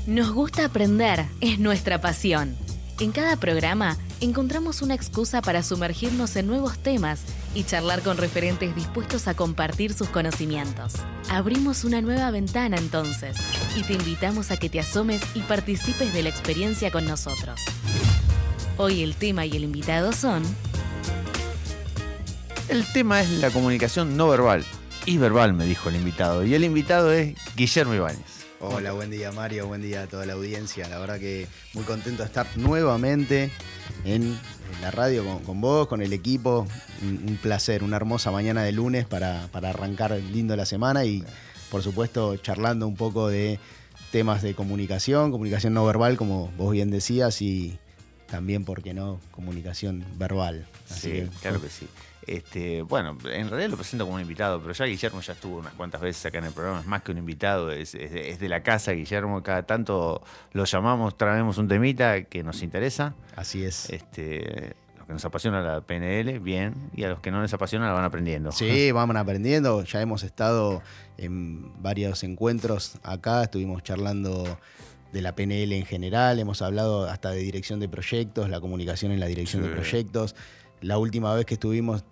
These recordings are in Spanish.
Nos gusta aprender, es nuestra pasión. En cada programa encontramos una excusa para sumergirnos en nuevos temas y charlar con referentes dispuestos a compartir sus conocimientos. Abrimos una nueva ventana entonces y te invitamos a que te asomes y participes de la experiencia con nosotros. Hoy el tema y el invitado son... El tema es la comunicación no verbal y verbal, me dijo el invitado. Y el invitado es Guillermo Ibáñez. Hola, buen día Mario, buen día a toda la audiencia. La verdad que muy contento de estar nuevamente en la radio con vos, con el equipo. Un placer, una hermosa mañana de lunes para arrancar lindo la semana y por supuesto charlando un poco de temas de comunicación no verbal, como vos bien decías, y también, ¿por qué no?, comunicación verbal. Así Sí, claro que sí. Bueno, en realidad lo presento como un invitado, pero ya Guillermo ya estuvo unas cuantas veces acá en el programa, es más que un invitado, es de la casa. Guillermo, cada tanto lo llamamos, traemos un temita que nos interesa. Así es. Los que nos apasiona la PNL, bien, y a los que no les apasiona la van aprendiendo. Sí, vamos aprendiendo, ya hemos estado en varios encuentros acá, estuvimos charlando de la PNL en general, hemos hablado hasta de dirección de proyectos, la comunicación en la dirección de proyectos. La última vez que estuvimos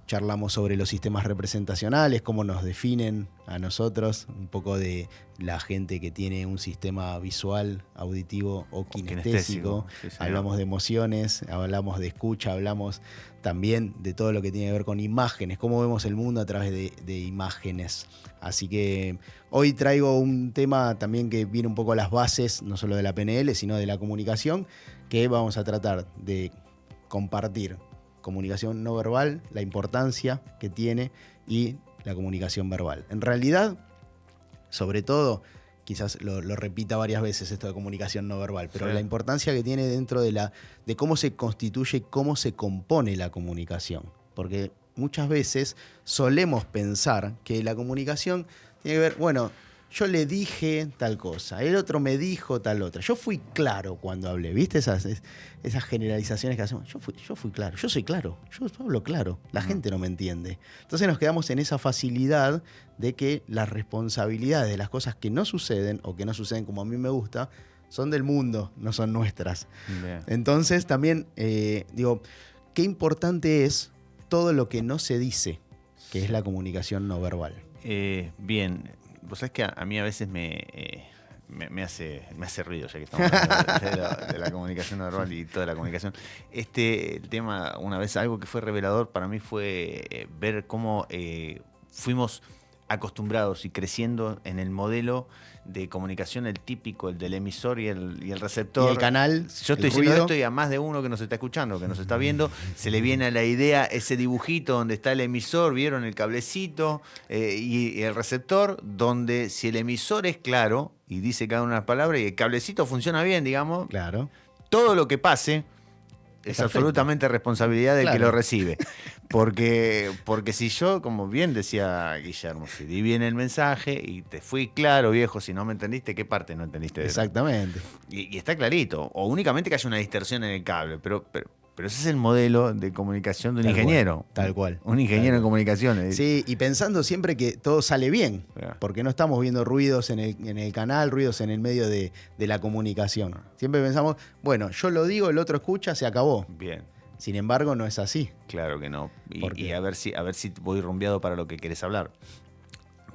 charlamos sobre los sistemas representacionales, cómo nos definen a nosotros, un poco de la gente que tiene un sistema visual, auditivo o kinestésico. Sí, hablamos de emociones, hablamos de escucha, hablamos también de todo lo que tiene que ver con imágenes, cómo vemos el mundo a través de imágenes. Así que hoy traigo un tema también que viene un poco a las bases, no solo de la PNL, sino de la comunicación, que vamos a tratar de compartir. Comunicación no verbal, la importancia que tiene, y la comunicación verbal. En realidad, sobre todo, quizás lo repita varias veces esto de comunicación no verbal, pero sí, la importancia que tiene dentro de cómo se constituye, cómo se compone la comunicación. Porque muchas veces solemos pensar que la comunicación tiene que ver, bueno, yo le dije tal cosa, el otro me dijo tal otra. Yo fui claro cuando hablé, ¿viste? Esas generalizaciones que hacemos. Yo fui claro, yo soy claro, yo hablo claro, la gente no me entiende. Entonces nos quedamos en esa facilidad de que las responsabilidades de las cosas que no suceden, o que no suceden como a mí me gusta, son del mundo, no son nuestras. Bien. Entonces también digo, qué importante es todo lo que no se dice, que es la comunicación no verbal. Bien. Vos sabés que a mí a veces me hace ruido, ya que estamos hablando de la comunicación no verbal y toda la comunicación. El tema, una vez, algo que fue revelador para mí fue ver cómo fuimos acostumbrados y creciendo en el modelo de comunicación, el típico, el del emisor y el receptor. Y el canal. Yo estoy diciendo esto y a más de uno que nos está escuchando, que nos está viendo, se le viene a la idea ese dibujito donde está el emisor, vieron el cablecito y el receptor, donde si el emisor es claro y dice cada una de las palabras y el cablecito funciona bien, digamos, claro, todo lo que pase es absolutamente responsabilidad del que lo recibe. Porque si yo, como bien decía Guillermo, si di bien el mensaje y te fui claro, viejo, si no me entendiste, ¿qué parte no entendiste? Exactamente. Y está clarito. O únicamente que haya una distorsión en el cable. Pero ese es el modelo de comunicación de un ingeniero. Tal cual. Un ingeniero en comunicaciones. Sí, y pensando siempre que todo sale bien, porque no estamos viendo ruidos en el canal, ruidos en el medio de la comunicación. Siempre pensamos, bueno, yo lo digo, el otro escucha, se acabó. Bien. Sin embargo, no es así. Claro que no. Y a ver si voy rumbeado para lo que querés hablar.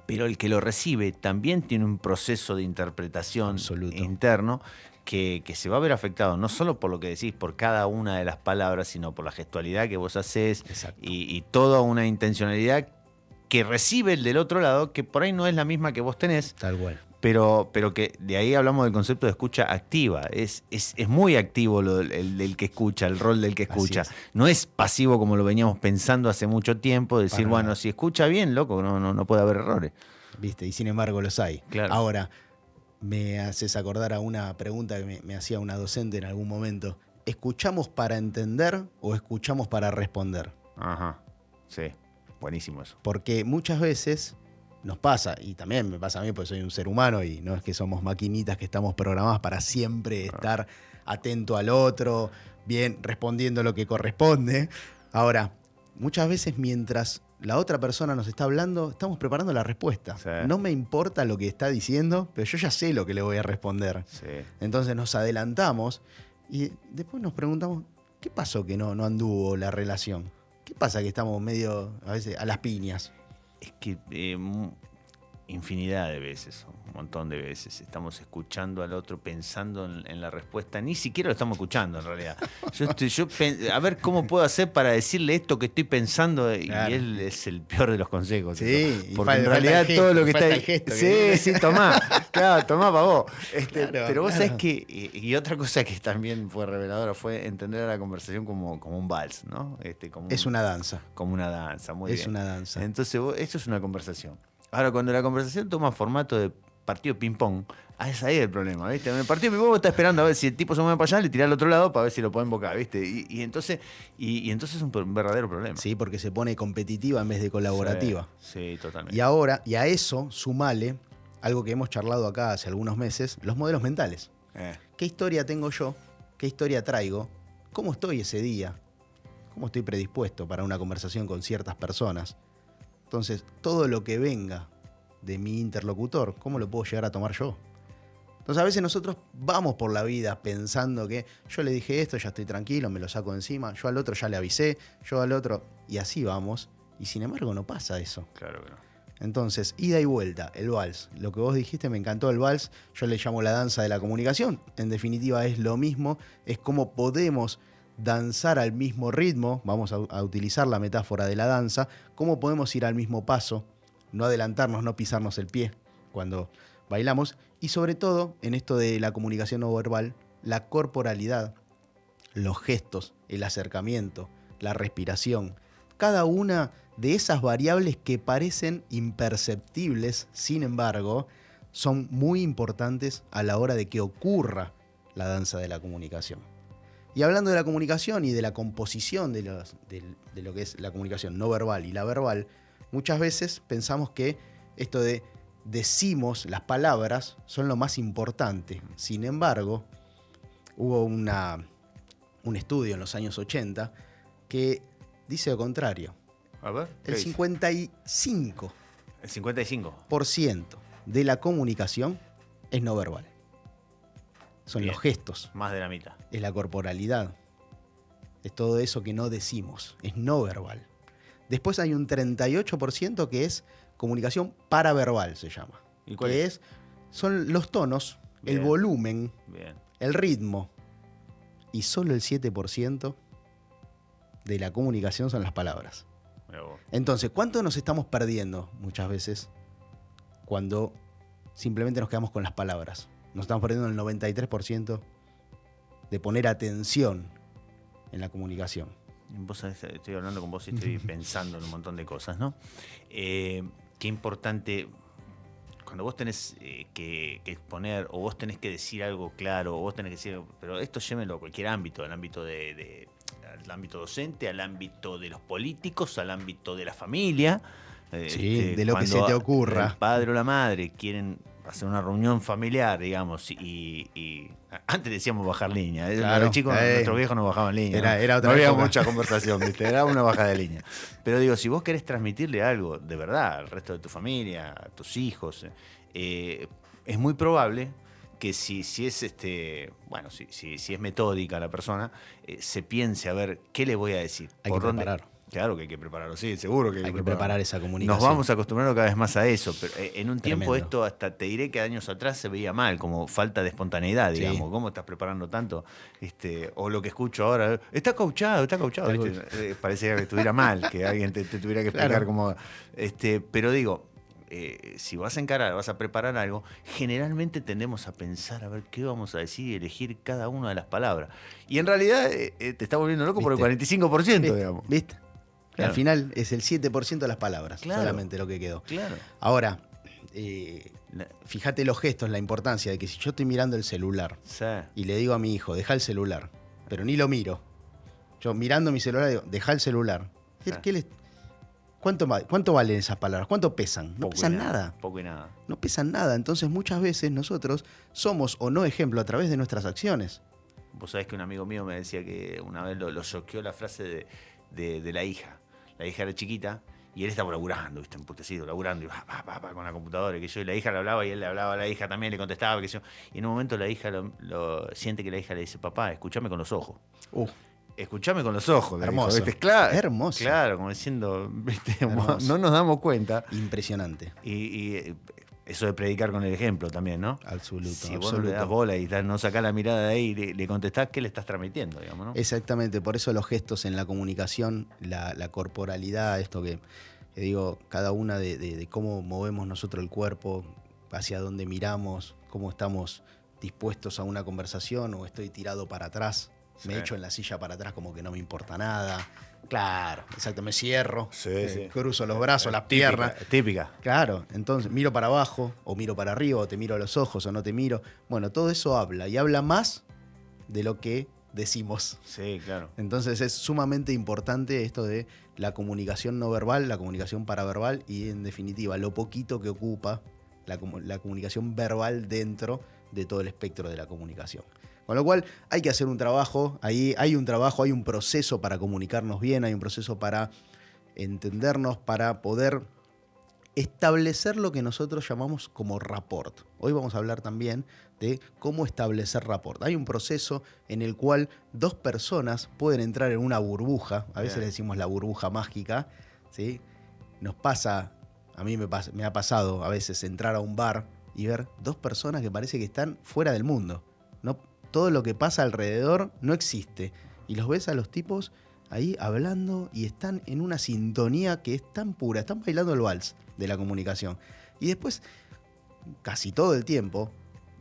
Pero el que lo recibe también tiene un proceso de interpretación interno que se va a ver afectado no solo por lo que decís, por cada una de las palabras, sino por la gestualidad que vos hacés y toda una intencionalidad que recibe el del otro lado, que por ahí no es la misma que vos tenés. Tal cual. Pero que de ahí hablamos del concepto de escucha activa. Es muy activo el que escucha, el rol del que escucha. No es pasivo como lo veníamos pensando hace mucho tiempo, decir, bueno, si escucha bien, loco, no puede haber errores. Viste, y sin embargo los hay. Claro. Ahora, me haces acordar a una pregunta que me hacía una docente en algún momento. ¿Escuchamos para entender o escuchamos para responder? Ajá, sí, buenísimo eso. Porque muchas veces nos pasa, y también me pasa a mí porque soy un ser humano y no es que somos maquinitas que estamos programadas para siempre estar atento al otro, bien, respondiendo lo que corresponde. Ahora, muchas veces mientras la otra persona nos está hablando, estamos preparando la respuesta. Sí. No me importa lo que está diciendo, pero yo ya sé lo que le voy a responder. Sí. Entonces nos adelantamos y después nos preguntamos, ¿qué pasó que no anduvo la relación? ¿Qué pasa que estamos medio, a veces, a las piñas? Es que infinidad de veces, un montón de veces, estamos escuchando al otro pensando en la respuesta. Ni siquiera lo estamos escuchando, en realidad. A ver cómo puedo hacer para decirle esto que estoy pensando, Claro. y él es el peor de los consejos. Sí, porque en realidad todo lo que está ahí. Sí, tomá, claro, tomá para vos. Claro, pero vos claro. sabés que, y otra cosa que también fue reveladora fue entender a la conversación como un vals, ¿no? Es una danza. Como una danza, muy bien. Es una danza. Entonces, esto es una conversación. Ahora, cuando la conversación toma formato de partido de ping-pong, es ahí el problema, ¿viste? En el partido de ping-pong vos estás esperando a ver si el tipo se mueve para allá, le tirás al otro lado para ver si lo puede invocar, ¿viste? Y entonces es un verdadero problema. Sí, porque se pone competitiva en vez de colaborativa. Sí, totalmente. Y a eso sumale algo que hemos charlado acá hace algunos meses, los modelos mentales. ¿Qué historia tengo yo? ¿Qué historia traigo? ¿Cómo estoy ese día? ¿Cómo estoy predispuesto para una conversación con ciertas personas? Entonces, todo lo que venga de mi interlocutor, ¿cómo lo puedo llegar a tomar yo? Entonces, a veces nosotros vamos por la vida pensando que yo le dije esto, ya estoy tranquilo, me lo saco de encima, yo al otro ya le avisé, yo al otro, y así vamos. Y sin embargo no pasa eso. Claro que no. Entonces, ida y vuelta, el vals. Lo que vos dijiste, me encantó el vals, yo le llamo la danza de la comunicación. En definitiva es lo mismo, es cómo podemos danzar al mismo ritmo, vamos a utilizar la metáfora de la danza, cómo podemos ir al mismo paso, no adelantarnos, no pisarnos el pie cuando bailamos, y sobre todo, en esto de la comunicación no verbal, la corporalidad, los gestos, el acercamiento, la respiración, cada una de esas variables que parecen imperceptibles, sin embargo, son muy importantes a la hora de que ocurra la danza de la comunicación. Y hablando de la comunicación y de la composición de lo que es la comunicación no verbal y la verbal, muchas veces pensamos que esto de decimos las palabras son lo más importante. Sin embargo, hubo un estudio en los años 80 que dice lo contrario. A ver. El 55% El 55. de la comunicación es no verbal. Son Bien. los gestos. Más de la mitad. Es la corporalidad, es todo eso que no decimos, es no verbal. Después hay un 38% que es comunicación paraverbal, se llama. ¿Y cuál que es? son los tonos, Bien. el volumen, Bien. el ritmo. Y solo el 7% de la comunicación son las palabras. Mirá vos. Entonces, ¿cuánto nos estamos perdiendo muchas veces cuando simplemente nos quedamos con las palabras? Nos estamos perdiendo el 93% de poner atención en la comunicación. Vos sabés, estoy hablando con vos y estoy pensando en un montón de cosas, ¿no? Qué importante, cuando vos tenés que exponer, o vos tenés que decir algo claro, o vos tenés que decir, pero esto llévenlo a cualquier ámbito, al ámbito al ámbito docente, al ámbito de los políticos, al ámbito de la familia. Sí, de lo que se te ocurra. El padre o la madre quieren hacer una reunión familiar, digamos, y antes decíamos bajar línea. Claro, Los chicos, nuestros viejos no bajaban línea. Era otra no había época. mucha conversación, ¿viste? Era una bajada de línea. Pero digo, si vos querés transmitirle algo de verdad al resto de tu familia, a tus hijos, es muy probable que si es si es metódica la persona, se piense a ver qué le voy a decir. Hay que preparar. Claro que hay que prepararlo, sí, seguro que Hay que preparar esa comunicación. Nos vamos acostumbrando cada vez más a eso, pero en un tiempo Tremendo. esto hasta te diré que años atrás se veía mal, como falta de espontaneidad, Sí. digamos. ¿Cómo estás preparando tanto? O lo que escucho ahora, está cauchado, ¿viste? Parecía que estuviera mal, que alguien te tuviera que explicar Claro. cómo. Pero digo, si vas a encarar, vas a preparar algo, generalmente tendemos a pensar a ver qué vamos a decir y elegir cada una de las palabras. Y en realidad te está volviendo loco por el 45%, digamos. ¿Viste? Claro. Al final es el 7% de las palabras, Claro. solamente lo que quedó. Claro. Ahora, fíjate los gestos, la importancia de que si yo estoy mirando el celular Sí. y le digo a mi hijo, deja el celular, pero ni lo miro. Yo mirando mi celular digo, deja el celular. ¿Cuánto valen esas palabras? ¿Cuánto pesan? No Poco y pesan nada. Poco y nada. No pesan nada. Entonces muchas veces nosotros somos o no ejemplo a través de nuestras acciones. Vos sabés que un amigo mío me decía que una vez lo choqueó la frase de la hija. La hija era chiquita Y él estaba laburando, ¿viste? Emputecido, laburando, y con la computadora, y la hija le hablaba, y él le hablaba a la hija también, le contestaba, y en un momento la hija siente que la hija le dice, papá, escúchame con los ojos. Escuchame con los ojos. Hermoso. ¿Viste? Claro, hermoso. Claro, como diciendo, ¿viste? No nos damos cuenta. Impresionante. Y eso de predicar con el ejemplo también, ¿no? Absoluto. Si vos no le das bola y no sacás la mirada de ahí y le contestás, ¿qué le estás transmitiendo, digamos, no? Exactamente, por eso los gestos en la comunicación, la corporalidad, esto que digo, cada una de cómo movemos nosotros el cuerpo, hacia dónde miramos, cómo estamos dispuestos a una conversación, o estoy tirado para atrás, me echo en la silla para atrás como que no me importa nada. Claro, exacto, me cierro, cruzo los brazos, las piernas. Típica. Claro, entonces miro para abajo, o miro para arriba, o te miro a los ojos, o no te miro. Bueno, todo eso habla, y habla más de lo que decimos. Sí, claro. Entonces es sumamente importante esto de la comunicación no verbal, la comunicación paraverbal, y en definitiva lo poquito que ocupa la comunicación verbal dentro de todo el espectro de la comunicación. Con lo cual hay que hacer un trabajo, ahí hay un proceso para comunicarnos bien, hay un proceso para entendernos, para poder establecer lo que nosotros llamamos como rapport. Hoy vamos a hablar también de cómo establecer rapport. Hay un proceso en el cual dos personas pueden entrar en una burbuja, a veces le decimos la burbuja mágica, ¿sí? Nos pasa, a mí me ha pasado a veces entrar a un bar y ver dos personas que parece que están fuera del mundo. No, todo lo que pasa alrededor no existe. Y los ves a los tipos ahí hablando y están en una sintonía que es tan pura, están bailando el vals de la comunicación. Y después, casi todo el tiempo,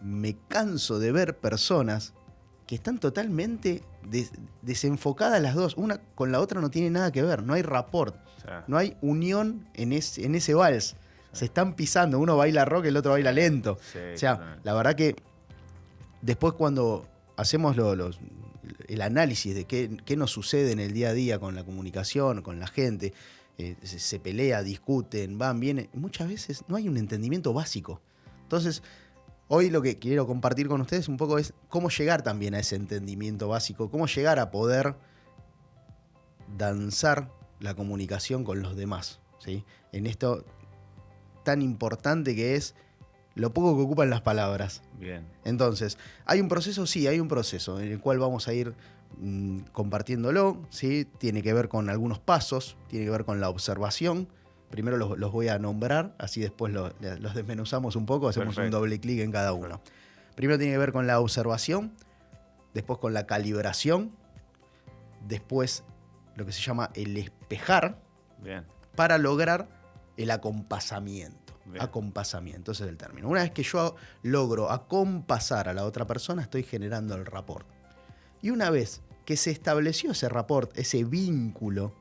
me canso de ver personas que están totalmente desenfocadas las dos. Una con la otra no tiene nada que ver, no hay rapport, no hay unión en ese vals. Se están pisando, uno baila rock, el otro baila lento. O sea, la verdad que después cuando hacemos el análisis de qué nos sucede en el día a día con la comunicación, con la gente, se pelea, discuten, van, vienen, muchas veces no hay un entendimiento básico. Entonces, hoy lo que quiero compartir con ustedes un poco es cómo llegar también a ese entendimiento básico, cómo llegar a poder danzar la comunicación con los demás, ¿sí? En esto tan importante que es lo poco que ocupan las palabras. Bien. Entonces, ¿hay un proceso? Sí, hay un proceso en el cual vamos a ir compartiéndolo, ¿sí? Tiene que ver con algunos pasos, tiene que ver con la observación. Primero los voy a nombrar, así después los desmenuzamos un poco, hacemos un doble clic en cada uno. Primero tiene que ver con la observación, después con la calibración, después lo que se llama el espejar, para lograr el acompasamiento. Acompasamiento, ese es el término. Una vez que yo logro acompasar a la otra persona, estoy generando el rapport. Y una vez que se estableció ese rapport, ese vínculo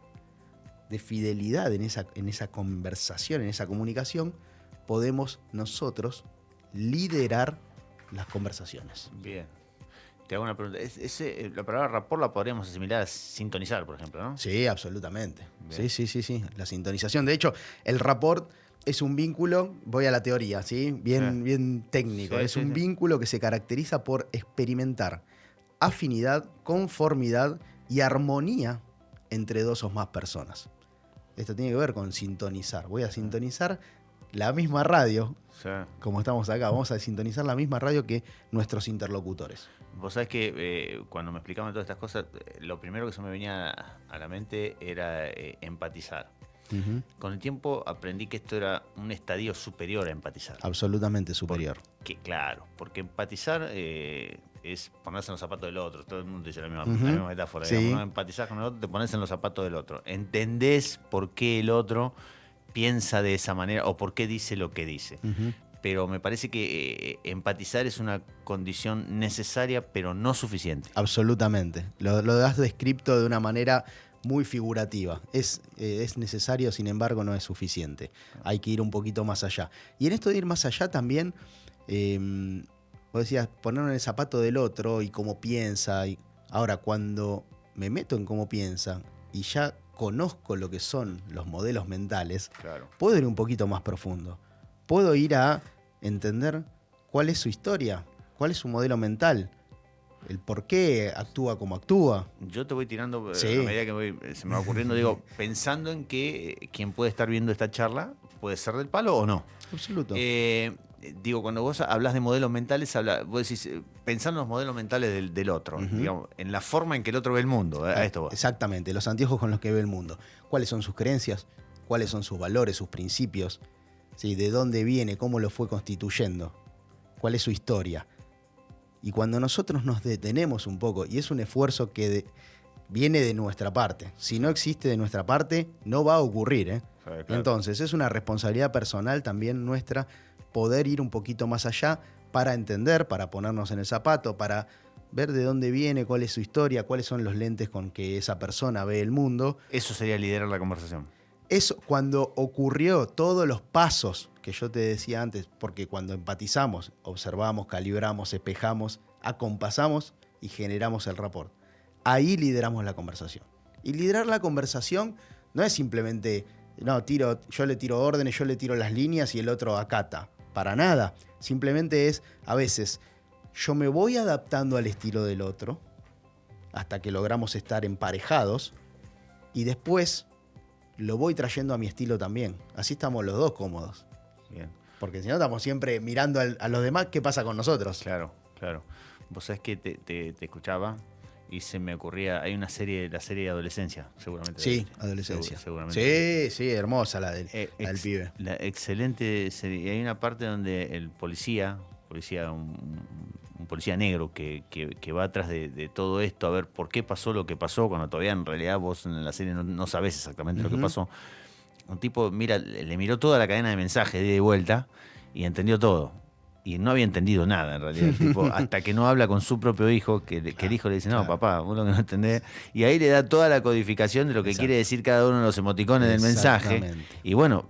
de fidelidad en esa conversación, en esa comunicación, podemos nosotros liderar las conversaciones. Bien. Te hago una pregunta. La palabra rapport la podríamos asimilar a sintonizar, por ejemplo, ¿no? Sí, absolutamente. Sí. La sintonización. De hecho, el rapport es un vínculo, voy a la teoría, ¿sí? Bien técnico. Es un vínculo que se caracteriza por experimentar afinidad, conformidad y armonía entre dos o más personas. Esto tiene que ver con sintonizar. Voy a sintonizar la misma radio, como estamos acá. Vamos a sintonizar la misma radio que nuestros interlocutores. Vos sabés que cuando me explicaban todas estas cosas, lo primero que se me venía a la mente era empatizar. Uh-huh. Con el tiempo aprendí que esto era un estadio superior a empatizar. Absolutamente superior. Porque empatizar es ponerse en los zapatos del otro. Todo el mundo dice la misma metáfora. Sí. Digamos, ¿no? Empatizás con el otro, te pones en los zapatos del otro. Entendés por qué el otro piensa de esa manera o por qué dice lo que dice. Uh-huh. Pero me parece que empatizar es una condición necesaria, pero no suficiente. Absolutamente. Lo has descrito de una manera muy figurativa. Es necesario, sin embargo, no es suficiente. Hay que ir un poquito más allá. Y en esto de ir más allá también, vos decías, ponerme en el zapato del otro y cómo piensa. Ahora, cuando me meto en cómo piensa y ya conozco lo que son los modelos mentales, puedo ir un poquito más profundo. Puedo ir a entender cuál es su historia, cuál es su modelo mental. el por qué actúa como actúa. Yo te voy tirando, a medida que se me va ocurriendo, digo, pensando en que quien puede estar viendo esta charla puede ser del palo o no. Absoluto. Digo, cuando vos hablas de modelos mentales, vos decís, pensando en los modelos mentales del otro, digamos, en la forma en que el otro ve el mundo. A esto va. Exactamente, los anteojos con los que ve el mundo. ¿Cuáles son sus creencias? ¿Cuáles son sus valores, sus principios? ¿Sí? ¿De dónde viene? ¿Cómo lo fue constituyendo? ¿Cuál es su historia? Y cuando nosotros nos detenemos un poco, y es un esfuerzo que viene de nuestra parte, si no existe de nuestra parte, no va a ocurrir, ¿eh? Sí, claro. Entonces, es una responsabilidad personal también nuestra poder ir un poquito más allá para entender, para ponernos en el zapato, para ver de dónde viene, cuál es su historia, cuáles son los lentes con que esa persona ve el mundo. Eso sería liderar la conversación. Eso, cuando ocurrió todos los pasos que yo te decía antes, porque cuando empatizamos, observamos, calibramos, espejamos, acompasamos y generamos el rapport. Ahí lideramos la conversación. Y liderar la conversación no es simplemente, yo le tiro órdenes, yo le tiro las líneas y el otro acata. Para nada. Simplemente es, a veces, yo me voy adaptando al estilo del otro hasta que logramos estar emparejados y después lo voy trayendo a mi estilo también. Así estamos los dos cómodos. Bien. Porque si no, estamos siempre mirando a los demás qué pasa con nosotros. Claro, claro. Vos sabés que te escuchaba y se me ocurría, hay una serie, la serie de Adolescencia, seguramente. Sí, Adolescencia. Seguramente. Sí, hermosa la del pibe. La excelente serie. Y hay una parte donde el policía, un policía negro que va atrás de todo esto a ver por qué pasó lo que pasó, cuando todavía en realidad vos en la serie no sabés exactamente lo que pasó. Un tipo le miró toda la cadena de mensajes de vuelta y entendió todo. Y no había entendido nada en realidad el tipo, hasta que no habla con su propio hijo, que el hijo le dice, no, papá, vos lo que no entendés. Y ahí le da toda la codificación de lo que quiere decir cada uno de los emoticones del mensaje. Y bueno,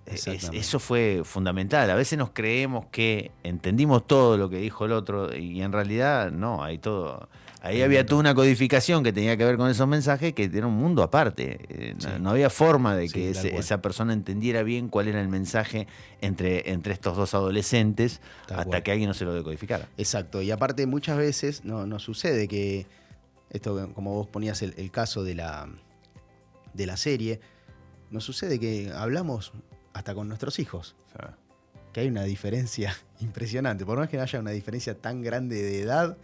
eso fue fundamental. A veces nos creemos que entendimos todo lo que dijo el otro y en realidad no, ahí había toda una codificación que tenía que ver con esos mensajes que era un mundo aparte. No había forma de que esa persona entendiera bien cuál era el mensaje entre estos dos adolescentes hasta que alguien no se lo decodificara. Exacto, y aparte muchas veces nos sucede que, esto como vos ponías el caso de la serie, nos sucede que hablamos hasta con nuestros hijos. Que hay una diferencia impresionante. Por más que no haya una diferencia tan grande de edad,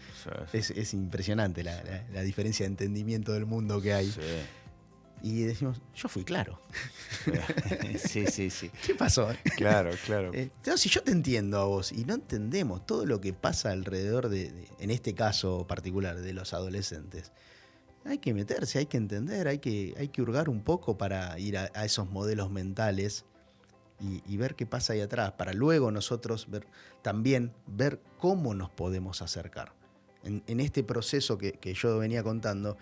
es impresionante la diferencia de entendimiento del mundo que hay. Sí. Y decimos, yo fui claro. Sí. ¿Qué pasó? Claro. Entonces, si yo te entiendo a vos y no entendemos todo lo que pasa alrededor en este caso particular, de los adolescentes, hay que meterse, hay que entender, hay que hurgar un poco para ir a esos modelos mentales y ver qué pasa ahí atrás, para luego nosotros también ver cómo nos podemos acercar. En este proceso que yo venía contando,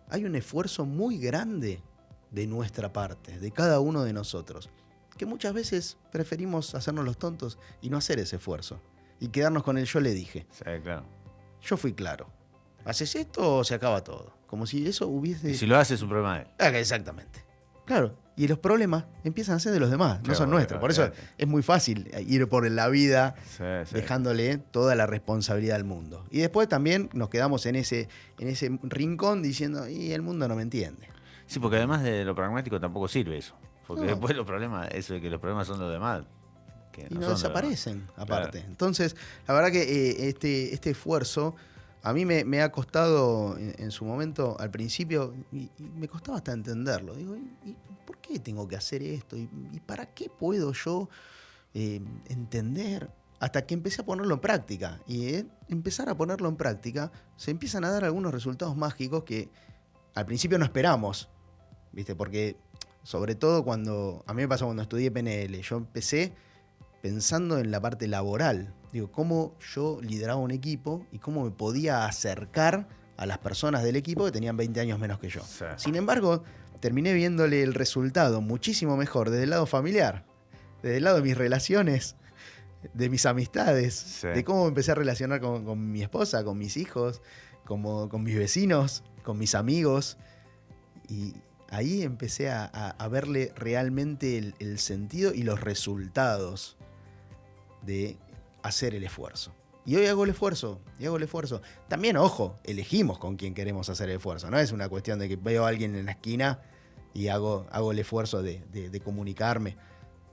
hay un esfuerzo muy grande de nuestra parte, de cada uno de nosotros, que muchas veces preferimos hacernos los tontos y no hacer ese esfuerzo, y quedarnos con el yo le dije. Sí, claro. Yo fui claro. ¿Haces esto o se acaba todo? Como si eso hubiese... Y si lo haces es un problema de él. Exactamente. Claro. Y los problemas empiezan a ser de los demás, no son nuestros. Por eso es muy fácil ir por la vida dejándole toda la responsabilidad al mundo. Y después también nos quedamos en ese rincón diciendo, y el mundo no me entiende. Sí, porque además de lo pragmático tampoco sirve eso. Porque después los problemas, eso de que los problemas son los demás. Y no desaparecen, aparte. Claro. Entonces, la verdad que este esfuerzo a mí me ha costado en su momento, al principio, y me costaba hasta entenderlo. Digo, ¿y por qué tengo que hacer esto? ¿Y para qué puedo yo entender? Hasta que empecé a ponerlo en práctica. Y empezar a ponerlo en práctica, se empiezan a dar algunos resultados mágicos que al principio no esperamos, ¿viste? Porque, sobre todo a mí me pasó cuando estudié PNL, yo empecé pensando en la parte laboral. Digo, cómo yo lideraba un equipo y cómo me podía acercar a las personas del equipo que tenían 20 años menos que yo. Sí. Sin embargo, terminé viéndole el resultado muchísimo mejor desde el lado familiar, desde el lado de mis relaciones, de mis amistades, de cómo me empecé a relacionar con mi esposa, con mis hijos, con mis vecinos, con mis amigos. Y ahí empecé a verle realmente el sentido y los resultados de hacer el esfuerzo. Y hoy hago el esfuerzo, También, ojo, elegimos con quién queremos hacer el esfuerzo. No es una cuestión de que veo a alguien en la esquina y hago el esfuerzo de comunicarme.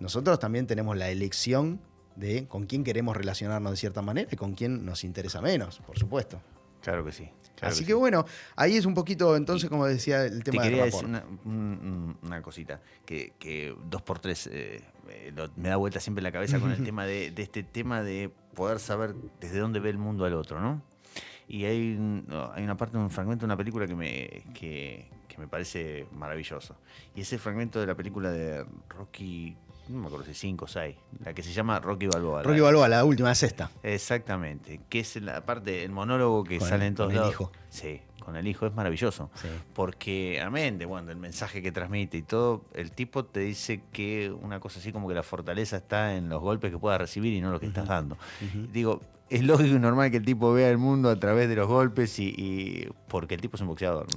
Nosotros también tenemos la elección de con quién queremos relacionarnos de cierta manera y con quién nos interesa menos, por supuesto. Claro que sí. Así que bueno, ahí es un poquito, entonces, como decía, el tema del rapport. Te quería decir una cosita, que 2x3 me da vuelta siempre la cabeza con el tema de este tema de poder saber desde dónde ve el mundo al otro, ¿no? Y hay una parte, un fragmento de una película que me parece maravilloso. Y ese fragmento de la película de Rocky, no me acuerdo si 5 o 6, la que se llama Rocky Balboa. Rocky Balboa, la última, la sexta. Exactamente, que es la parte, el monólogo que sale en todos lados. Con el hijo. Sí, con el hijo es maravilloso. Sí. Porque, amén de el mensaje que transmite y todo, el tipo te dice que una cosa así como que la fortaleza está en los golpes que puedas recibir y no los que estás dando. Digo, es lógico y normal que el tipo vea el mundo a través de los golpes y porque el tipo es un boxeador.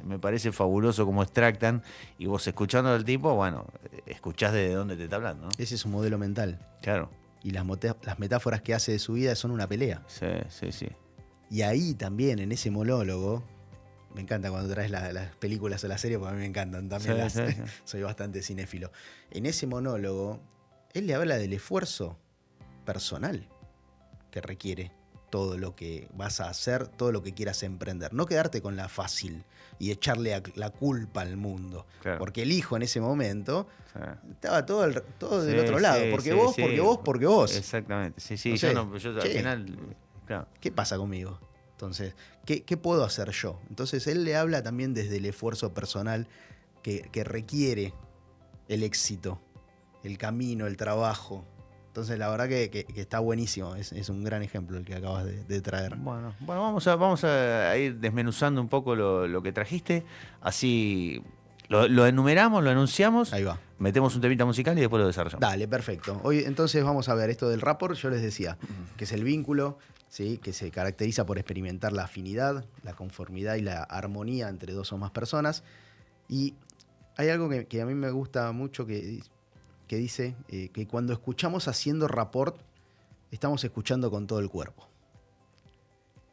Me parece fabuloso cómo extractan y vos escuchando al tipo, bueno, escuchás de dónde te está hablando, ¿no? Ese es su modelo mental. Claro. Y las metáforas que hace de su vida son una pelea. Sí. Y ahí también, en ese monólogo, me encanta cuando traes las películas o las series, porque a mí me encantan también. Sí. Soy bastante cinéfilo. En ese monólogo, él le habla del esfuerzo personal que requiere todo lo que vas a hacer, todo lo que quieras emprender. No quedarte con la fácil y echarle la culpa al mundo. Claro. Porque el hijo en ese momento estaba todo del otro lado. Porque vos. Exactamente. Sí. Entonces, yo al final... Claro. ¿Qué pasa conmigo? Entonces, ¿qué puedo hacer yo? Entonces, él le habla también desde el esfuerzo personal que requiere el éxito, el camino, el trabajo. Entonces, la verdad que está buenísimo. Es un gran ejemplo el que acabas de traer. Bueno, vamos a ir desmenuzando un poco lo que trajiste. Así lo enumeramos, lo anunciamos. Ahí va. Metemos un temita musical y después lo desarrollamos. Dale, perfecto. Hoy entonces vamos a ver esto del rapport. Yo les decía que es el vínculo, ¿sí? Que se caracteriza por experimentar la afinidad, la conformidad y la armonía entre dos o más personas. Y hay algo que a mí me gusta mucho que dice que cuando escuchamos haciendo rapport, estamos escuchando con todo el cuerpo.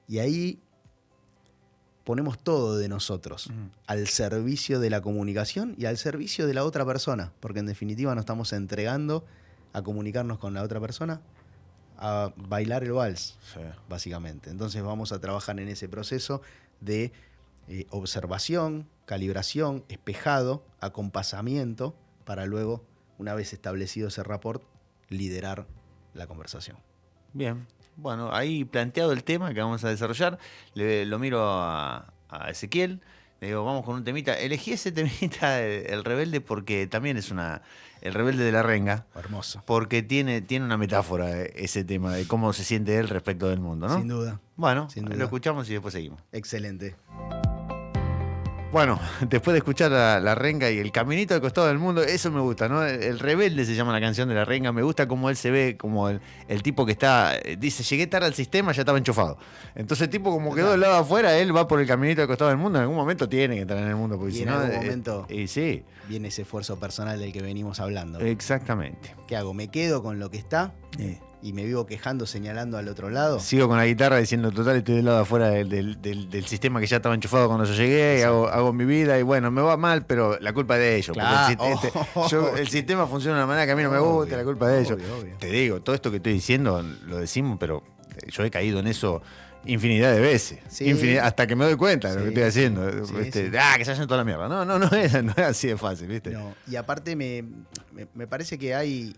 Y ahí ponemos todo de nosotros al servicio de la comunicación y al servicio de la otra persona, porque en definitiva nos estamos entregando a comunicarnos con la otra persona, a bailar el vals, básicamente. Entonces vamos a trabajar en ese proceso de observación, calibración, espejado, acompasamiento, para luego, una vez establecido ese rapport, liderar la conversación. Bien. Bueno, ahí planteado el tema que vamos a desarrollar, lo miro a Ezequiel, le digo, vamos con un temita. Elegí ese temita, El Rebelde, porque también es el Rebelde de la Renga. Hermoso. Porque tiene una metáfora ese tema de cómo se siente él respecto del mundo, ¿no? Sin duda. Bueno, lo escuchamos y después seguimos. Excelente. Bueno, después de escuchar la Renga y el caminito al costado del mundo, eso me gusta, ¿no? El Rebelde se llama la canción de la Renga. Me gusta cómo él se ve, como el tipo que dice, llegué tarde al sistema, ya estaba enchufado. Entonces el tipo como quedó del lado afuera, él va por el caminito al costado del mundo, en algún momento tiene que entrar en el mundo. Porque y en algún momento sí, viene ese esfuerzo personal del que venimos hablando. Exactamente. ¿Qué hago? ¿Me quedo con lo que está? Y me vivo quejando, señalando al otro lado. Sigo con la guitarra diciendo, total, estoy del lado afuera del sistema que ya estaba enchufado cuando yo llegué, y hago mi vida, y bueno, me va mal, pero la culpa es de ellos. Claro. El sistema funciona de una manera que a mí no me gusta, la culpa es de ellos. Obvio. Te digo, todo esto que estoy diciendo, lo decimos, pero yo he caído en eso infinidad de veces. Sí. Hasta que me doy cuenta de lo que estoy haciendo. Sí. Que se hayan toda la mierda. No es así de fácil, ¿viste? No. Y aparte me parece que hay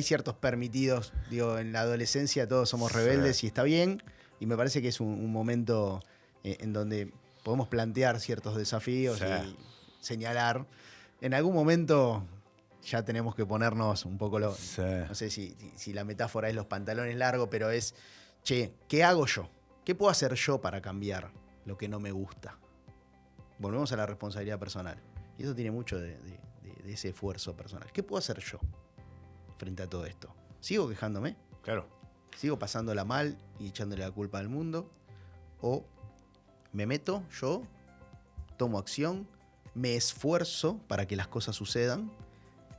ciertos permitidos, digo, en la adolescencia todos somos rebeldes y está bien, y me parece que es un momento en donde podemos plantear ciertos desafíos y señalar. En algún momento ya tenemos que ponernos un poco no sé si la metáfora es los pantalones largos, pero es, ¿qué hago yo? ¿Qué puedo hacer yo para cambiar lo que no me gusta? Volvemos a la responsabilidad personal. Y eso tiene mucho de ese esfuerzo personal. ¿Qué puedo hacer yo frente a todo esto? ¿Sigo quejándome? Claro. ¿Sigo pasándola mal y echándole la culpa al mundo? ¿O me meto yo, tomo acción, me esfuerzo para que las cosas sucedan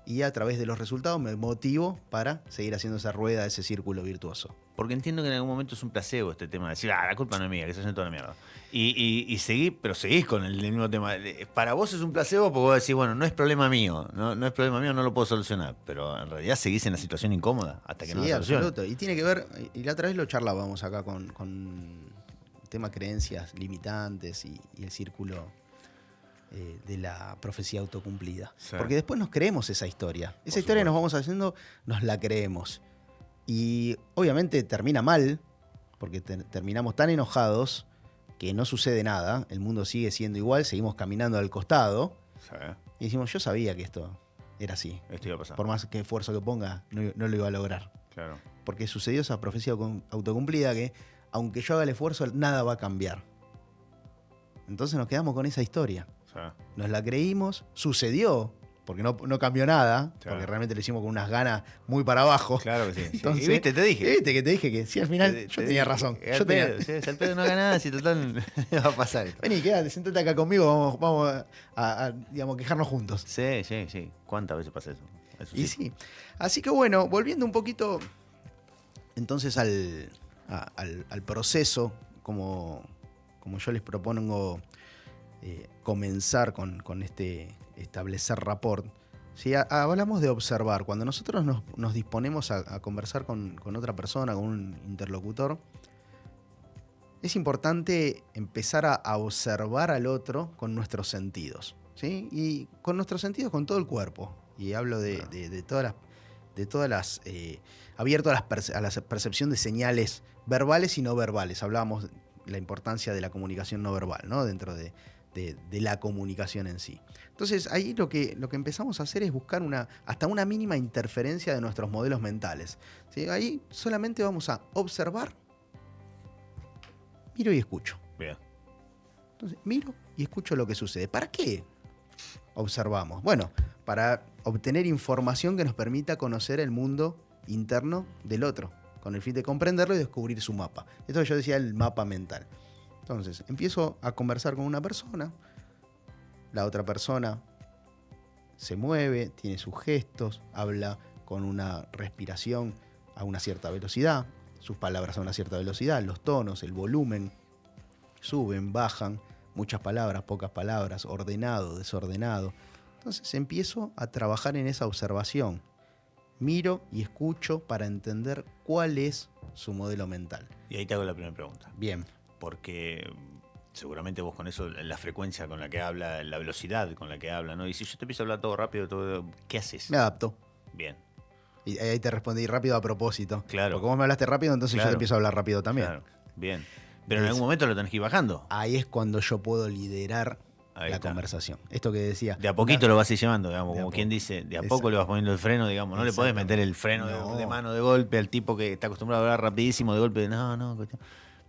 y a través de los resultados me motivo para seguir haciendo esa rueda, ese círculo virtuoso. Porque entiendo que en algún momento es un placebo este tema de decir, la culpa no es mía, que se hacen toda la mierda. Y seguís, pero seguís con el mismo tema. Para vos es un placebo porque vos decís, bueno, no es problema mío, no es problema mío, no lo puedo solucionar. Pero en realidad seguís en la situación incómoda hasta que no lo soluciones. Absoluto. Y tiene que ver, y la otra vez lo charlábamos acá con el tema creencias limitantes y el círculo de la profecía autocumplida. Sí. Porque después nos creemos esa historia. Esa historia nos vamos haciendo, nos la creemos. Y obviamente termina mal, porque terminamos tan enojados que no sucede nada, el mundo sigue siendo igual, seguimos caminando al costado, sí. Y decimos, yo sabía que esto era así. Esto iba a pasar. Por más que esfuerzo que ponga, no lo iba a lograr. Claro. Porque sucedió esa profecía autocumplida que, aunque yo haga el esfuerzo, nada va a cambiar. Entonces nos quedamos con esa historia. Sí. Nos la creímos, sucedió, porque no cambió nada, claro. Porque realmente lo hicimos con unas ganas muy para abajo. Claro que sí. Entonces, ¿y viste? Te dije. ¿Viste que te dije que sí, al final yo tenía razón? El pedo no haga nada, si total va a pasar esto. Vení, quédate, sentate acá conmigo, vamos a digamos, quejarnos juntos. Sí. ¿Cuántas veces pasa eso? Y sí. Así que bueno, volviendo un poquito entonces al proceso, como yo les propongo comenzar con este establecer rapport. ¿Sí? Hablamos de observar. Cuando nosotros nos disponemos a conversar con otra persona, con un interlocutor, es importante empezar a observar al otro con nuestros sentidos. ¿Sí? Y con nuestros sentidos, con todo el cuerpo. Y hablo de todas las abierto a la percepción de señales verbales y no verbales. Hablábamos de la importancia de la comunicación no verbal, ¿no? Dentro de la comunicación en sí. Entonces ahí lo que empezamos a hacer es buscar hasta una mínima interferencia de nuestros modelos mentales. ¿Sí? Ahí solamente vamos a observar, miro y escucho. Bien. Entonces miro y escucho lo que sucede. ¿Para qué observamos? Bueno, para obtener información que nos permita conocer el mundo interno del otro, con el fin de comprenderlo y descubrir su mapa. Esto que yo decía, el mapa mental. Entonces, empiezo a conversar con una persona, la otra persona se mueve, tiene sus gestos, habla con una respiración a una cierta velocidad, sus palabras a una cierta velocidad, los tonos, el volumen, suben, bajan, muchas palabras, pocas palabras, ordenado, desordenado. Entonces empiezo a trabajar en esa observación. Miro y escucho para entender cuál es su modelo mental. Y ahí te hago la primera pregunta. Bien. Porque seguramente vos con eso, la frecuencia con la que habla, la velocidad con la que habla, ¿no? Y si yo te empiezo a hablar todo rápido, ¿qué haces? Me adapto. Bien. Y ahí te respondí rápido a propósito. Claro. Porque vos me hablaste rápido, entonces yo te empiezo a hablar rápido también. Claro. Bien. Pero en algún momento lo tenés que ir bajando. Ahí es cuando yo puedo liderar la conversación. Esto que decía. De a poquito lo vas a ir llevando, digamos, como quien dice, de a poco le vas poniendo el freno, digamos. No le podés meter el freno de mano de golpe al tipo que está acostumbrado a hablar rapidísimo de golpe. No.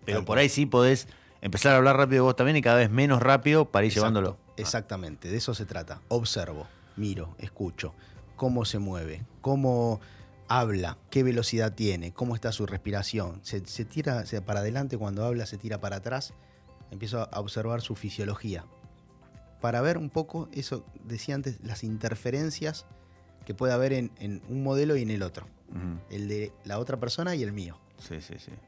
Pero por ahí sí podés empezar a hablar rápido vos también y cada vez menos rápido para ir llevándolo. Exactamente, de eso se trata. Observo, miro, escucho, cómo se mueve, cómo habla, qué velocidad tiene, cómo está su respiración. Se tira para adelante cuando habla, se tira para atrás. Empiezo a observar su fisiología. Para ver un poco, eso decía antes, las interferencias que puede haber en un modelo y en el otro. Uh-huh. El de la otra persona y el mío. Sí.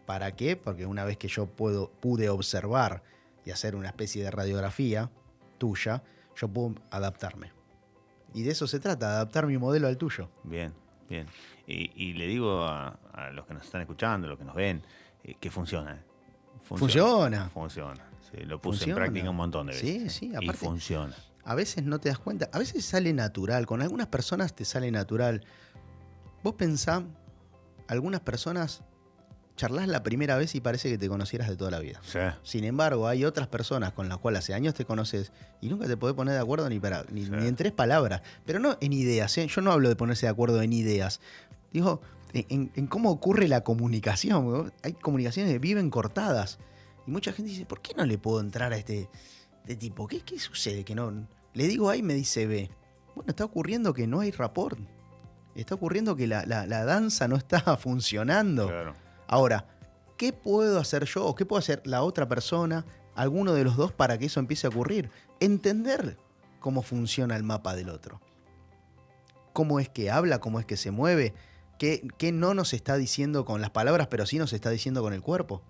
¿Para qué? Porque una vez que yo pude observar y hacer una especie de radiografía tuya, yo puedo adaptarme. Y de eso se trata, adaptar mi modelo al tuyo. Bien. Y le digo a los que nos están escuchando, los que nos ven, que funciona. Funciona. Sí, lo puse en práctica un montón de veces. Sí, aparte, y funciona. A veces no te das cuenta, a veces sale natural, con algunas personas te sale natural. Vos pensá, algunas personas charlas la primera vez y parece que te conocieras de toda la vida. Sí. Sin embargo, hay otras personas con las cuales hace años te conoces y nunca te podés poner de acuerdo ni en 3 palabras. Pero no en ideas, ¿eh? Yo no hablo de ponerse de acuerdo en ideas. Digo, en cómo ocurre la comunicación, ¿no? Hay comunicaciones que viven cortadas. Y mucha gente dice, ¿por qué no le puedo entrar a este tipo? ¿Qué sucede? Que no. Le digo A y me dice B. Bueno, está ocurriendo que no hay rapport. Está ocurriendo que la danza no está funcionando. Claro. Ahora, ¿qué puedo hacer yo o qué puede hacer la otra persona, alguno de los dos, para que eso empiece a ocurrir? Entender cómo funciona el mapa del otro. cómo es que habla, cómo es que se mueve, qué no nos está diciendo con las palabras, pero sí nos está diciendo con el cuerpo.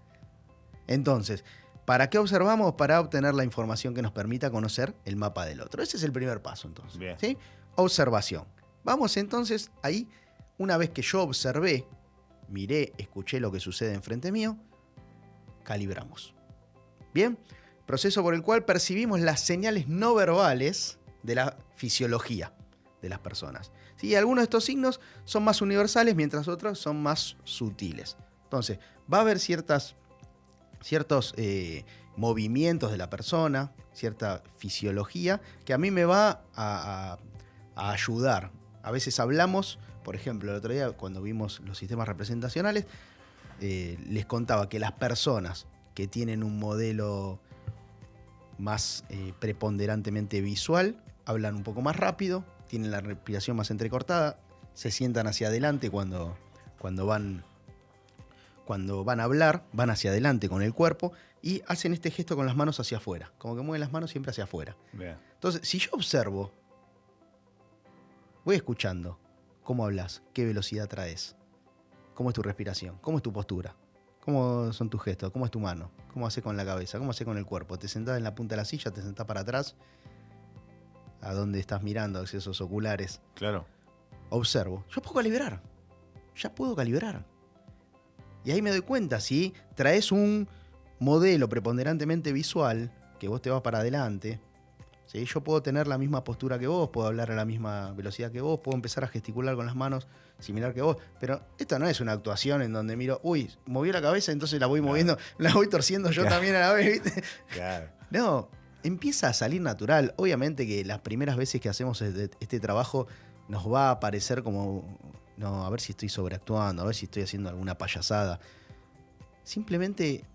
Entonces, ¿para qué observamos? Para obtener la información que nos permita conocer el mapa del otro. Ese es el primer paso, entonces. Bien. ¿Sí? Observación. Vamos entonces ahí, una vez que yo observé, miré, escuché lo que sucede enfrente mío, calibramos. Bien, proceso por el cual percibimos las señales no verbales de la fisiología de las personas. ¿Sí? Algunos de estos signos son más universales, mientras otros son más sutiles. Entonces, va a haber ciertos movimientos de la persona, cierta fisiología, que a mí me va a ayudar. A veces hablamos, por ejemplo, el otro día cuando vimos los sistemas representacionales, les contaba que las personas que tienen un modelo más preponderantemente visual, hablan un poco más rápido, tienen la respiración más entrecortada, se sientan hacia adelante cuando van a hablar, van hacia adelante con el cuerpo y hacen este gesto con las manos hacia afuera, como que mueven las manos siempre hacia afuera. Bien. Entonces, si yo observo, voy escuchando cómo hablas, qué velocidad traes, cómo es tu respiración, cómo es tu postura, cómo son tus gestos, cómo es tu mano, cómo haces con la cabeza, cómo haces con el cuerpo. Te sentás en la punta de la silla, te sentás para atrás, a dónde estás mirando, hacia esos oculares. Claro. Observo. Yo puedo calibrar. Ya puedo calibrar. Y ahí me doy cuenta, si traes un modelo preponderantemente visual, que vos te vas para adelante, ¿sí? Yo puedo tener la misma postura que vos, puedo hablar a la misma velocidad que vos, puedo empezar a gesticular con las manos similar que vos, pero esto no es una actuación en donde miro, uy, movió la cabeza, entonces la voy moviendo, la voy torciendo yo también a la vez, ¿viste? Claro. No, empieza a salir natural. Obviamente que las primeras veces que hacemos este trabajo nos va a parecer como, no, a ver si estoy sobreactuando, a ver si estoy haciendo alguna payasada. Simplemente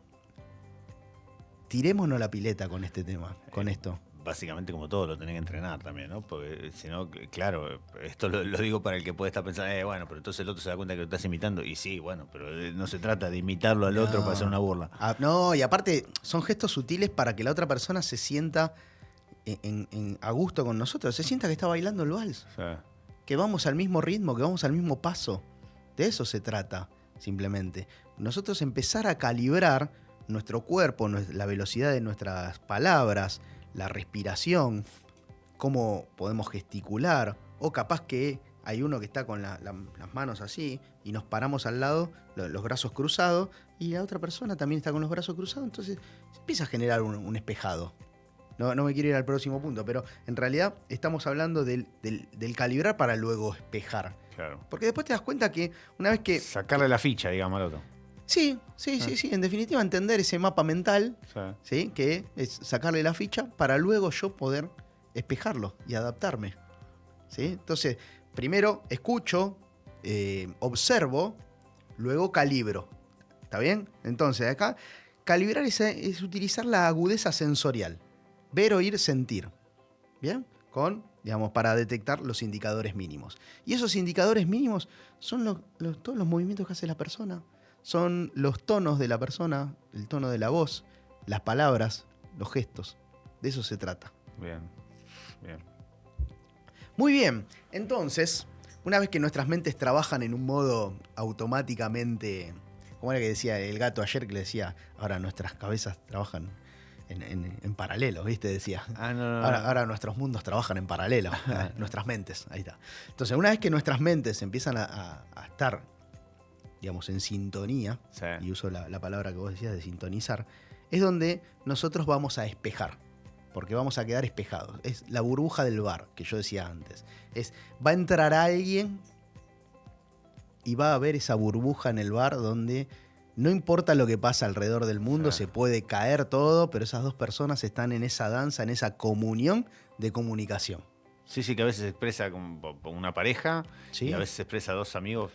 tirémonos la pileta con este tema, con esto. Básicamente como todo lo tenés que entrenar también, ¿no? Porque si no, claro, esto lo digo para el que puede estar pensando, bueno, pero entonces el otro se da cuenta que lo estás imitando. Y sí, bueno, pero no se trata de imitarlo al otro para hacer una burla. No, y aparte son gestos sutiles para que la otra persona se sienta a gusto con nosotros, se sienta que está bailando el vals. Sí. Que vamos al mismo ritmo, que vamos al mismo paso. De eso se trata, simplemente. Nosotros empezar a calibrar nuestro cuerpo, la velocidad de nuestras palabras, la respiración, cómo podemos gesticular, o capaz que hay uno que está con las manos así y nos paramos al lado, los brazos cruzados, y la otra persona también está con los brazos cruzados, entonces se empieza a generar un espejado. No me quiero ir al próximo punto, pero en realidad estamos hablando del calibrar para luego espejar. Claro. Porque después te das cuenta que una vez que... Sacarle la ficha, digamos, al otro. Sí. En definitiva, entender ese mapa mental, ¿sí? Que es sacarle la ficha para luego yo poder espejarlo y adaptarme. ¿Sí? Entonces, primero escucho, observo, luego calibro. ¿Está bien? Entonces, acá, calibrar es utilizar la agudeza sensorial. Ver, oír, sentir. ¿Bien? Digamos, para detectar los indicadores mínimos. Y esos indicadores mínimos son todos los movimientos que hace la persona. Son los tonos de la persona, el tono de la voz, las palabras, los gestos. De eso se trata. Bien. Muy bien. Entonces, una vez que nuestras mentes trabajan en un modo automáticamente... ¿Cómo era que decía el gato ayer que le decía? Ahora nuestras cabezas trabajan en paralelo, ¿viste? Decía. No. Ahora nuestros mundos trabajan en paralelo. Nuestras mentes, ahí está. Entonces, una vez que nuestras mentes empiezan a estar, digamos, en sintonía, sí. Y uso la palabra que vos decías de sintonizar, es donde nosotros vamos a espejar, porque vamos a quedar espejados. Es la burbuja del bar, que yo decía antes. Va a entrar alguien y va a haber esa burbuja en el bar donde no importa lo que pasa alrededor del mundo, se puede caer todo, pero esas dos personas están en esa danza, en esa comunión de comunicación. Sí, que a veces se expresa como una pareja, ¿Sí? Y a veces se expresa dos amigos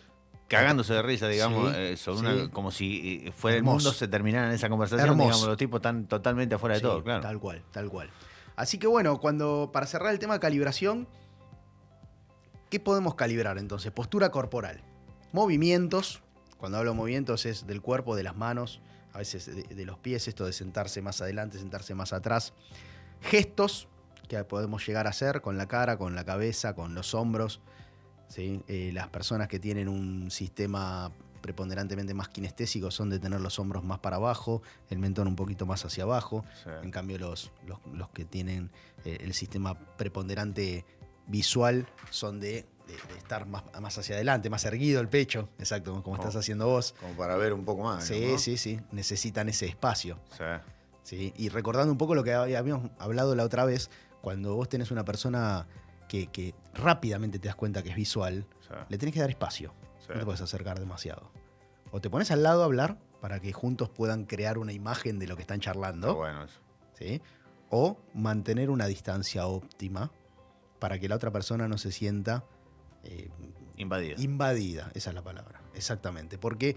cagándose de risa, digamos, sobre como si fuera Hermoso. el mundo se terminara en esa conversación, Hermoso. digamos, los tipos están totalmente afuera de todo, claro. Tal cual. Así que bueno, para cerrar el tema de calibración, ¿qué podemos calibrar entonces? Postura corporal, movimientos. Cuando hablo de movimientos es del cuerpo, de las manos, a veces de los pies, esto de sentarse más adelante, sentarse más atrás. Gestos que podemos llegar a hacer con la cara, con la cabeza, con los hombros. ¿sí? Las personas que tienen un sistema preponderantemente más kinestésico son de tener los hombros más para abajo, el mentón un poquito más hacia abajo. Sí. En cambio, los que tienen el sistema preponderante visual son de estar más hacia adelante, más erguido el pecho, exacto, como estás haciendo vos. Como para ver un poco más. Sí, ¿no? sí, necesitan ese espacio. Sí. ¿Sí? Y recordando un poco lo que habíamos hablado la otra vez, cuando vos tenés una persona que rápidamente te das cuenta que es visual, sí, le tenés que dar espacio. Sí. No te puedes acercar demasiado. O te pones al lado a hablar para que juntos puedan crear una imagen de lo que están charlando. Está bueno eso. ¿Sí? O mantener una distancia óptima para que la otra persona no se sienta invadida. Invadida, esa es la palabra, exactamente. Porque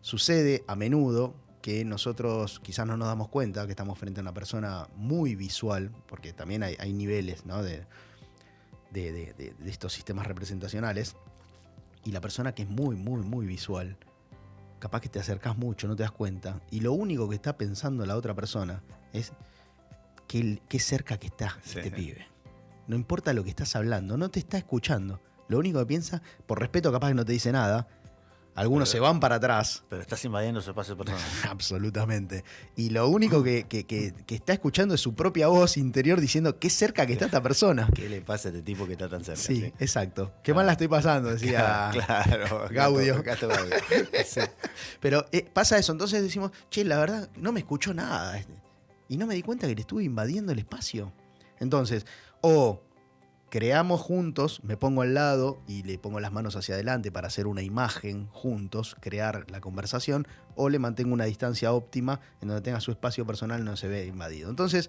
sucede a menudo que nosotros quizás no nos damos cuenta que estamos frente a una persona muy visual, porque también hay niveles, ¿no? de estos sistemas representacionales, y la persona que es muy, muy, muy visual, capaz que te acercás mucho, no te das cuenta, y lo único que está pensando la otra persona es qué cerca que está este pibe. No importa lo que estás hablando, no te está escuchando. Lo único que piensa, por respeto capaz que no te dice nada, algunos se van para atrás. Pero estás invadiendo su espacio personal. Absolutamente. Y lo único que está escuchando es su propia voz interior diciendo qué cerca que está esta persona. ¿Qué le pasa a este tipo que está tan cerca? Sí, sí. Exacto. Qué mal la estoy pasando, decía Gaudio. Sí. Pero pasa eso, entonces decimos, che, la verdad, no me escuchó nada. Y no me di cuenta que le estuve invadiendo el espacio. Entonces, creamos juntos, me pongo al lado y le pongo las manos hacia adelante para hacer una imagen juntos, crear la conversación, o le mantengo una distancia óptima en donde tenga su espacio personal, no se ve invadido. Entonces,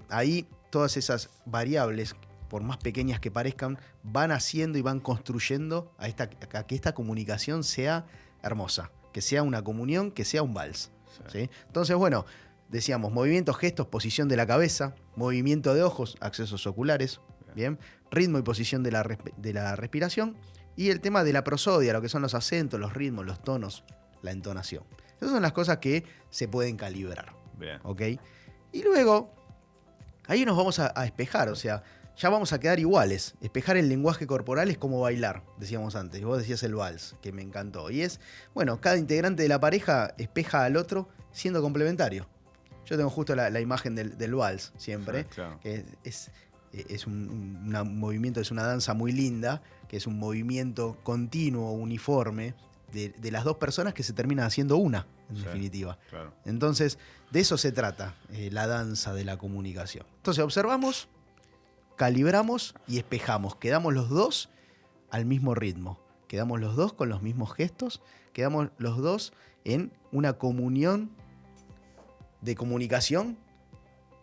ahí todas esas variables, por más pequeñas que parezcan, van haciendo y van construyendo a que esta comunicación sea hermosa, que sea una comunión, que sea un vals. ¿Sí? Entonces, bueno, decíamos movimientos, gestos, posición de la cabeza, movimiento de ojos, accesos oculares, bien, ritmo y posición de la respiración, y el tema de la prosodia, lo que son los acentos, los ritmos, los tonos, la entonación. Esas son las cosas que se pueden calibrar. Bien. ¿Ok? Y luego, ahí nos vamos a espejar, o sea, ya vamos a quedar iguales. Espejar el lenguaje corporal es como bailar, decíamos antes. Vos decías el vals, que me encantó. Y es, bueno, cada integrante de la pareja espeja al otro siendo complementario. Yo tengo justo la imagen del vals siempre, sí, claro, que es un movimiento, es una danza muy linda, que es un movimiento continuo, uniforme, de las dos personas que se terminan haciendo una, en definitiva. Claro. Entonces, de eso se trata la danza de la comunicación. Entonces, observamos, calibramos y espejamos. Quedamos los dos al mismo ritmo. Quedamos los dos con los mismos gestos. Quedamos los dos en una comunión de comunicación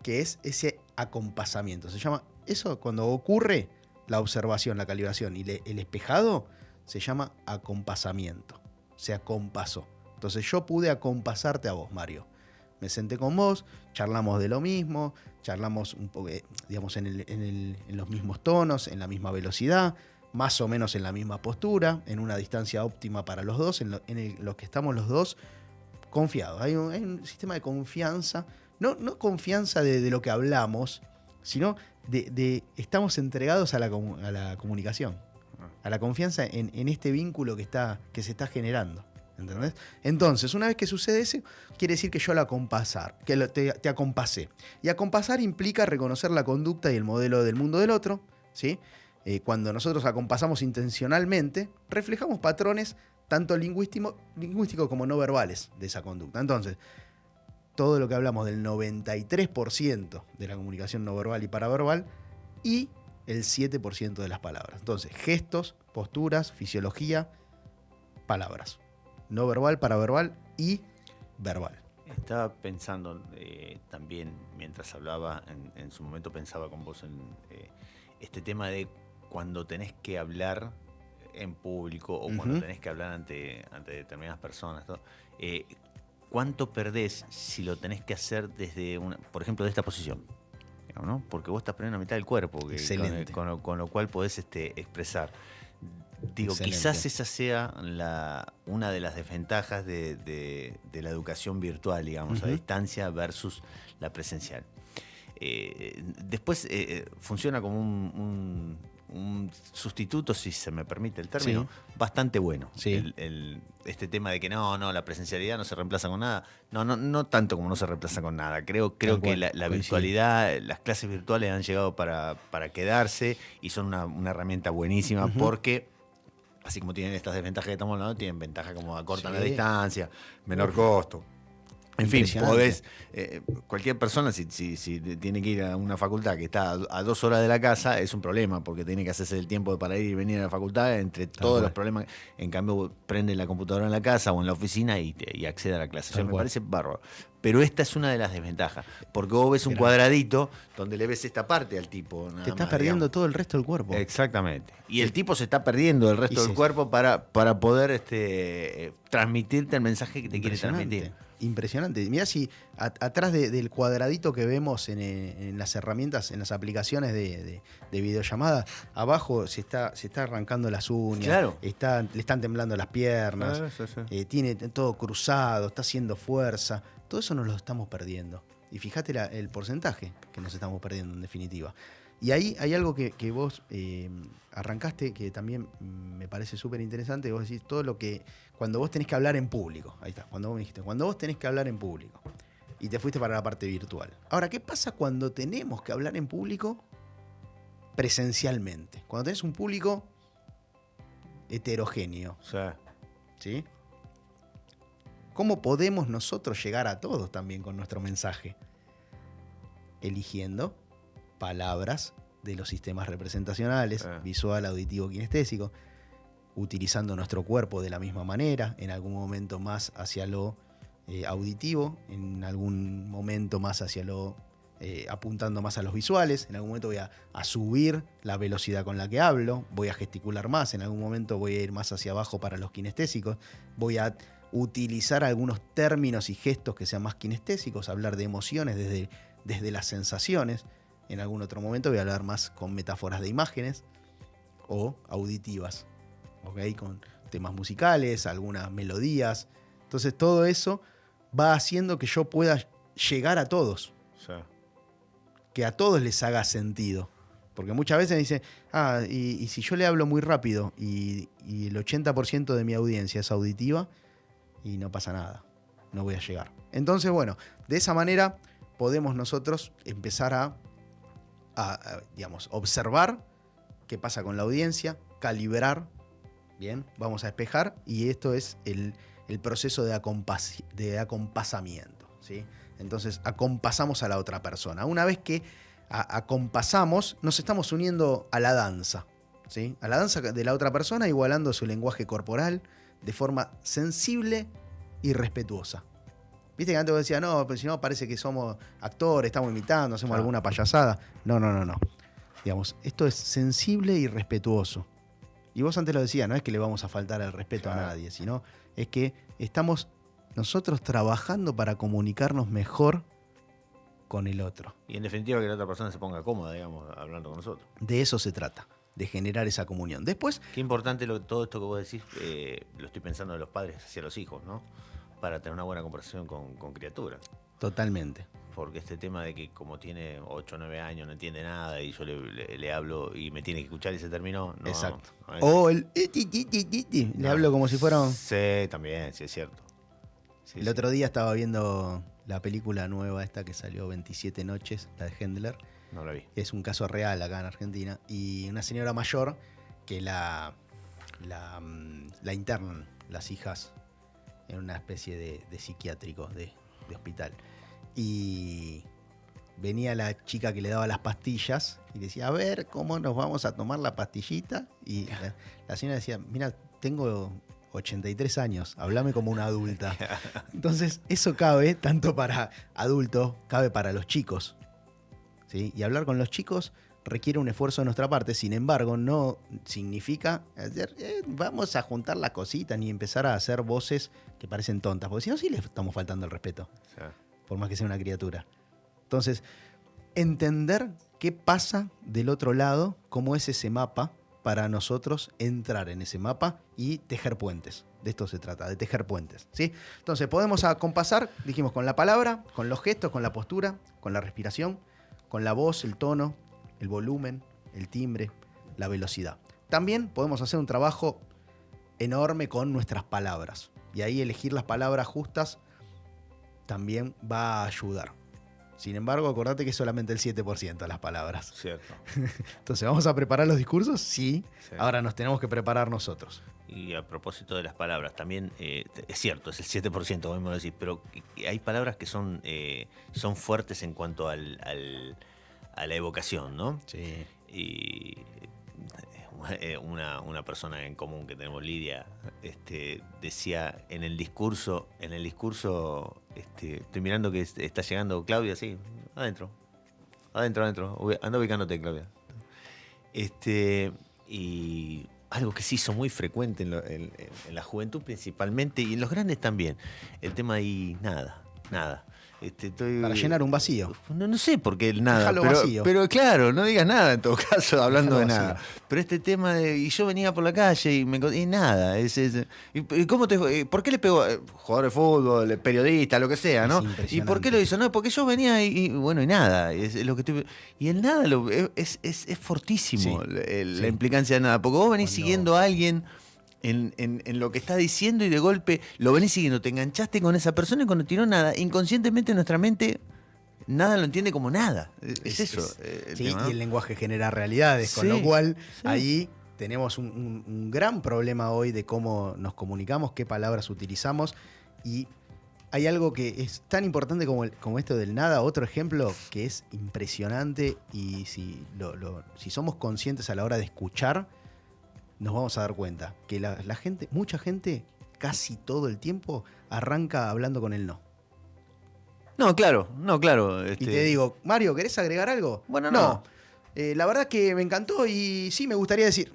que es ese acompasamiento. Se llama eso cuando ocurre la observación, la calibración y el espejado, se llama acompasamiento. Se acompasó. Entonces yo pude acompasarte a vos, Mario. Me senté con vos, charlamos de lo mismo, charlamos un poco, digamos, en los mismos tonos, en la misma velocidad, más o menos en la misma postura, en una distancia óptima para los dos, en lo que estamos los dos confiados. Hay un sistema de confianza, no confianza de lo que hablamos, sino de estamos entregados a la comunicación, a la confianza en este vínculo que se está generando. ¿Entendés? Entonces, una vez que sucede eso, quiere decir que yo te acompasé. Y acompasar implica reconocer la conducta y el modelo del mundo del otro, ¿sí? Cuando nosotros acompasamos intencionalmente, reflejamos patrones tanto lingüísticos como no verbales de esa conducta. Entonces, todo lo que hablamos del 93% de la comunicación no verbal y paraverbal y el 7% de las palabras. Entonces, gestos, posturas, fisiología, palabras. No verbal, paraverbal y verbal. Estaba pensando también, mientras hablaba, en su momento pensaba con vos en este tema de cuando tenés que hablar en público o cuando tenés que hablar ante determinadas personas. ¿Cuánto perdés si lo tenés que hacer desde, por ejemplo, de esta posición? ¿No? Porque vos estás poniendo a mitad del cuerpo, con lo cual podés expresar. Digo, excelente. Quizás esa sea una de las desventajas de la educación virtual, digamos, a distancia versus la presencial. Después funciona como sustituto, si se me permite el término, bastante bueno. Sí. Este tema de que no, la presencialidad no se reemplaza con nada. No tanto como no se reemplaza con nada. Creo que la virtualidad, las clases virtuales han llegado para quedarse y son una herramienta buenísima porque, así como tienen estas desventajas que estamos hablando, tienen ventajas como acortan la distancia, menor costo. En fin, podés, cualquier persona si tiene que ir a una facultad que está a 2 horas de la casa, es un problema, porque tiene que hacerse el tiempo para ir y venir a la facultad, entre todos los problemas. En cambio, prende la computadora en la casa o en la oficina y accede a la clase. Eso me parece bárbaro. Pero esta es una de las desventajas, porque vos ves un cuadradito donde le ves esta parte al tipo. Te estás perdiendo todo el resto del cuerpo. Exactamente. Y el tipo se está perdiendo el resto del cuerpo para poder transmitirte el mensaje que te quiere transmitir. Impresionante. Mirá si atrás del cuadradito que vemos en las herramientas, en las aplicaciones de videollamada, abajo se está arrancando las uñas, claro. Le están temblando las piernas, tiene todo cruzado, está haciendo fuerza. Todo eso nos lo estamos perdiendo. Y fíjate el porcentaje que nos estamos perdiendo en definitiva. Y ahí hay algo que vos arrancaste que también me parece súper interesante. Vos decís todo lo que... Cuando vos tenés que hablar en público. Ahí está, cuando vos tenés que hablar en público. Y te fuiste para la parte virtual. Ahora, ¿qué pasa cuando tenemos que hablar en público presencialmente? Cuando tenés un público heterogéneo. ¿Sí? ¿Cómo podemos nosotros llegar a todos también con nuestro mensaje? Eligiendo palabras de los sistemas representacionales, visual, auditivo, kinestésico, utilizando nuestro cuerpo de la misma manera, en algún momento más hacia lo auditivo, en algún momento más hacia lo apuntando más a los visuales, en algún momento voy a subir la velocidad con la que hablo, voy a gesticular más, en algún momento voy a ir más hacia abajo para los kinestésicos, voy a utilizar algunos términos y gestos que sean más kinestésicos, hablar de emociones desde las sensaciones. En algún otro momento voy a hablar más con metáforas de imágenes o auditivas, ¿okay? Con temas musicales, algunas melodías. Entonces todo eso va haciendo que yo pueda llegar a todos. Sí. Que a todos les haga sentido. Porque muchas veces me dicen, y si yo le hablo muy rápido y el 80% de mi audiencia es auditiva, y no pasa nada, no voy a llegar. Entonces, bueno, de esa manera podemos nosotros empezar a digamos, observar qué pasa con la audiencia, calibrar, bien, vamos a espejar, y esto es el proceso de acompasamiento, ¿sí? Entonces, acompasamos a la otra persona. Una vez que acompasamos, nos estamos uniendo a la danza, ¿sí? A la danza de la otra persona, igualando su lenguaje corporal de forma sensible y respetuosa. Viste que antes vos decías, no, pero si no parece que somos actores, estamos imitando, hacemos alguna payasada. No. Digamos, esto es sensible y respetuoso. Y vos antes lo decías, no es que le vamos a faltar el respeto a nadie, sino es que estamos nosotros trabajando para comunicarnos mejor con el otro. Y en definitiva que la otra persona se ponga cómoda, digamos, hablando con nosotros. De eso se trata, de generar esa comunión. Después... Qué importante todo esto que vos decís, lo estoy pensando de los padres hacia los hijos, ¿no? Para tener una buena conversación con criaturas. Totalmente. Porque este tema de que como tiene 8 o 9 años no entiende nada y yo le hablo y me tiene que escuchar y se terminó. No, exacto. No es... O el... Le hablo como si fuera... Sí, también, sí es cierto. Sí, el otro día estaba viendo la película nueva esta que salió 27 noches, la de Hendler. No la vi. Es un caso real acá en Argentina. Y una señora mayor que la internan las hijas en una especie de psiquiátrico, de hospital. Y venía la chica que le daba las pastillas y decía, a ver, ¿cómo nos vamos a tomar la pastillita? Y la señora decía, mira, tengo 83 años, hablame como una adulta. Entonces, eso cabe tanto para adultos, cabe para los chicos, ¿sí? Y hablar con los chicos requiere un esfuerzo de nuestra parte, sin embargo, no significa hacer, vamos a juntar las cositas ni empezar a hacer voces que parecen tontas, porque si no, sí le estamos faltando el respeto, sí, por más que sea una criatura. Entonces, entender qué pasa del otro lado, cómo es ese mapa, para nosotros entrar en ese mapa y tejer puentes. De esto se trata, de tejer puentes, ¿sí? Entonces, podemos acompasar, dijimos, con la palabra, con los gestos, con la postura, con la respiración, con la voz, el tono, el volumen, el timbre, la velocidad. También podemos hacer un trabajo enorme con nuestras palabras. Y ahí elegir las palabras justas también va a ayudar. Sin embargo, acordate que es solamente el 7% de las palabras. Cierto. Entonces, ¿vamos a preparar los discursos? Sí. Ahora nos tenemos que preparar nosotros. Y a propósito de las palabras, también es cierto, es el 7%, podemos decir, pero hay palabras que son fuertes en cuanto a la evocación, ¿no? Sí. Y una persona en común que tenemos, Lidia, decía en el discurso, estoy mirando que está llegando Claudia, sí, adentro, anda ubicándote, Claudia. Y algo que se hizo muy frecuente en la juventud principalmente, y en los grandes también, el tema ahí, nada. Para llenar un vacío. No sé por qué el nada. Déjalo vacío. Pero claro, no digas nada en todo caso, hablando de nada. Pero este tema y yo venía por la calle y nada. ¿Y cómo por qué le pegó? Jugador de fútbol, periodista, lo que sea, ¿no? ¿Y por qué lo hizo? No, porque yo venía y nada. Es lo que y el nada es fortísimo, la implicancia de nada. Porque vos venís siguiendo a alguien en lo que está diciendo y de golpe lo venís siguiendo, te enganchaste con esa persona y cuando tiró nada, inconscientemente nuestra mente nada lo entiende como nada. Es eso. Sí, y el lenguaje genera realidades, con lo cual ahí tenemos un gran problema hoy de cómo nos comunicamos, qué palabras utilizamos, y hay algo que es tan importante como esto del nada. Otro ejemplo que es impresionante, y si somos conscientes a la hora de escuchar, nos vamos a dar cuenta que la gente, mucha gente, casi todo el tiempo arranca hablando con el no. No, claro. Y te digo, Mario, ¿querés agregar algo? Bueno, no. La verdad que me encantó y sí, me gustaría decir.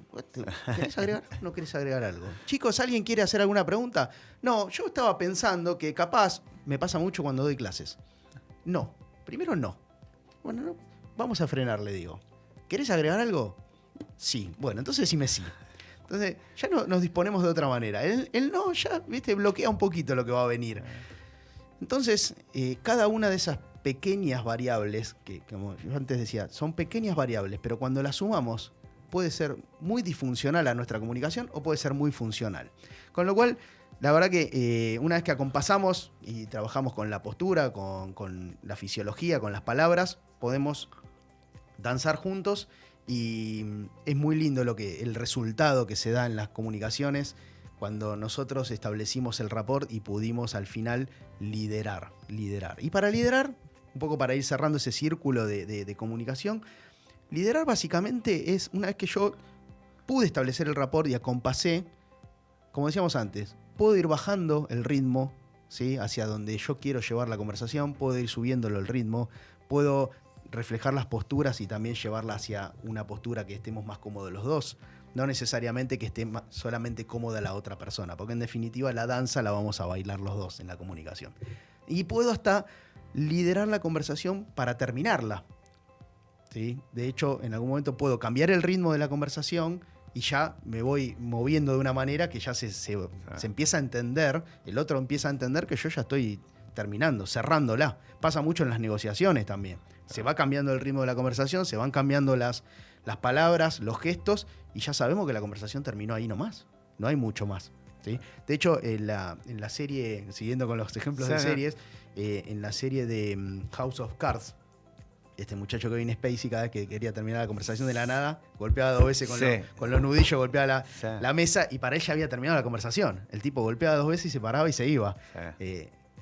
¿Querés agregar? ¿No querés agregar algo? Chicos, ¿alguien quiere hacer alguna pregunta? No, yo estaba pensando que capaz, me pasa mucho cuando doy clases. No, primero no. Bueno, no, vamos a frenar, le digo. ¿Querés agregar algo? Sí. Bueno, entonces decime sí. Entonces, ya no nos disponemos de otra manera. El no ya, bloquea un poquito lo que va a venir. Entonces, cada una de esas pequeñas variables, que como yo antes decía, son pequeñas variables, pero cuando las sumamos, puede ser muy disfuncional a nuestra comunicación o puede ser muy funcional. Con lo cual, la verdad que una vez que acompasamos y trabajamos con la postura, con la fisiología, con las palabras, podemos danzar juntos. Y es muy lindo el resultado que se da en las comunicaciones cuando nosotros establecimos el rapport y pudimos al final liderar. Y para liderar, un poco para ir cerrando ese círculo de comunicación, liderar básicamente es, una vez que yo pude establecer el rapport y acompasé, como decíamos antes, puedo ir bajando el ritmo, ¿sí?, hacia donde yo quiero llevar la conversación, puedo ir subiéndolo el ritmo, puedo reflejar las posturas y también llevarla hacia una postura que estemos más cómodos los dos. No necesariamente que esté solamente cómoda la otra persona, porque en definitiva la danza la vamos a bailar los dos en la comunicación. Y puedo hasta liderar la conversación para terminarla, ¿sí? De hecho, en algún momento puedo cambiar el ritmo de la conversación y ya me voy moviendo de una manera que ya se empieza a entender, el otro empieza a entender que yo ya estoy terminando, cerrándola. Pasa mucho en las negociaciones también. Se va cambiando el ritmo de la conversación, se van cambiando las palabras, los gestos, y ya sabemos que la conversación terminó ahí nomás. No hay mucho más, ¿sí? De hecho, en la serie, siguiendo con los ejemplos de series, en la serie de House of Cards, este muchacho Kevin Spacey, cada vez que quería terminar la conversación de la nada, golpeaba 2 veces con los nudillos, golpeaba la mesa, y para él ya había terminado la conversación. El tipo golpeaba 2 veces y se paraba y se iba.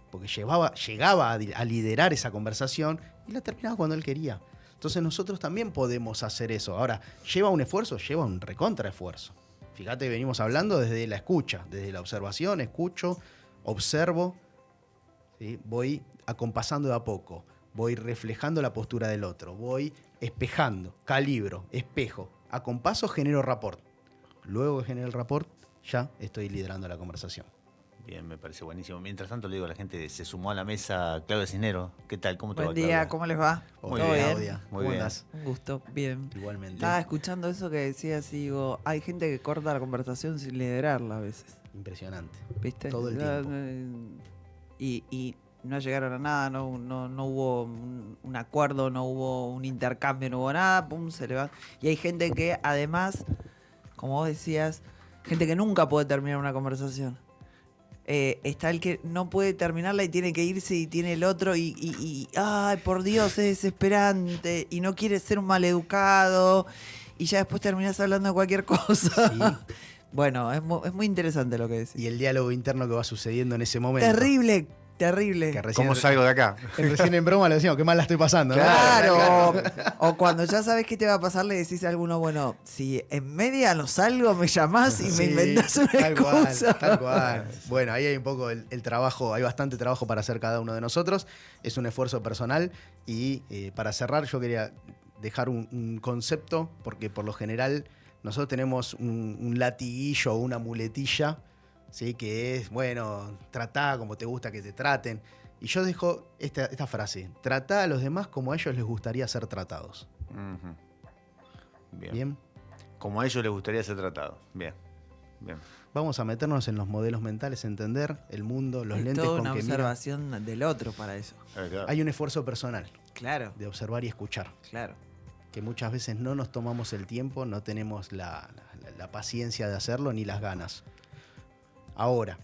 Porque llegaba a liderar esa conversación y la terminaba cuando él quería. Entonces nosotros también podemos hacer eso. Ahora, ¿lleva un esfuerzo? Lleva un recontra esfuerzo. Fíjate que venimos hablando desde la escucha, desde la observación, escucho, observo, ¿sí? Voy acompasando de a poco, voy reflejando la postura del otro, voy espejando, calibro, espejo, acompaso, genero rapport. Luego que genero el rapport, ya estoy liderando la conversación. Bien, me parece buenísimo. Mientras tanto, le digo a la gente, se sumó a la mesa Claudia Cisneros. ¿Qué tal? ¿Cómo te va, Buen día, Claudia? ¿cómo les va? Muy ¿Todo bien, bien? Muy bien. Un gusto, bien. Igualmente. Estaba escuchando eso que decías y digo, hay gente que corta la conversación sin liderarla a veces. Impresionante. ¿Viste? Todo el tiempo. Y no llegaron a nada, no hubo un acuerdo, no hubo un intercambio, no hubo nada, pum, se le va. Y hay gente que además, como vos decías, gente que nunca puede terminar una conversación. Está el que no puede terminarla y tiene que irse, y tiene el otro y ay, por Dios, es desesperante y no quiere ser un maleducado y ya después terminás hablando de cualquier cosa. Sí. Bueno, es muy interesante lo que decís. Y el diálogo interno que va sucediendo en ese momento. Terrible. Que recién, ¿Cómo salgo de acá? Recién en broma le decíamos, qué mal la estoy pasando, ¿no? Claro. O cuando ya sabes qué te va a pasar, le decís a alguno, bueno, si en media no salgo, me llamás y me inventás una excusa. Tal cual. Bueno, ahí hay un poco el trabajo, hay bastante trabajo para hacer cada uno de nosotros. Es un esfuerzo personal y para cerrar yo quería dejar un concepto, porque por lo general nosotros tenemos un latiguillo o una muletilla, ¿sí? Que es, bueno, tratá como te gusta que te traten. Y yo dejo esta frase: tratá a los demás como a ellos les gustaría ser tratados. Uh-huh. Bien. Como a ellos les gustaría ser tratados. Bien. Vamos a meternos en los modelos mentales, entender el mundo, los lentes toda con una que miran. observación del otro para eso. Claro. Hay un esfuerzo personal Claro, de observar y escuchar, claro. que muchas veces no nos tomamos el tiempo, no tenemos la paciencia de hacerlo ni las ganas. Ahora,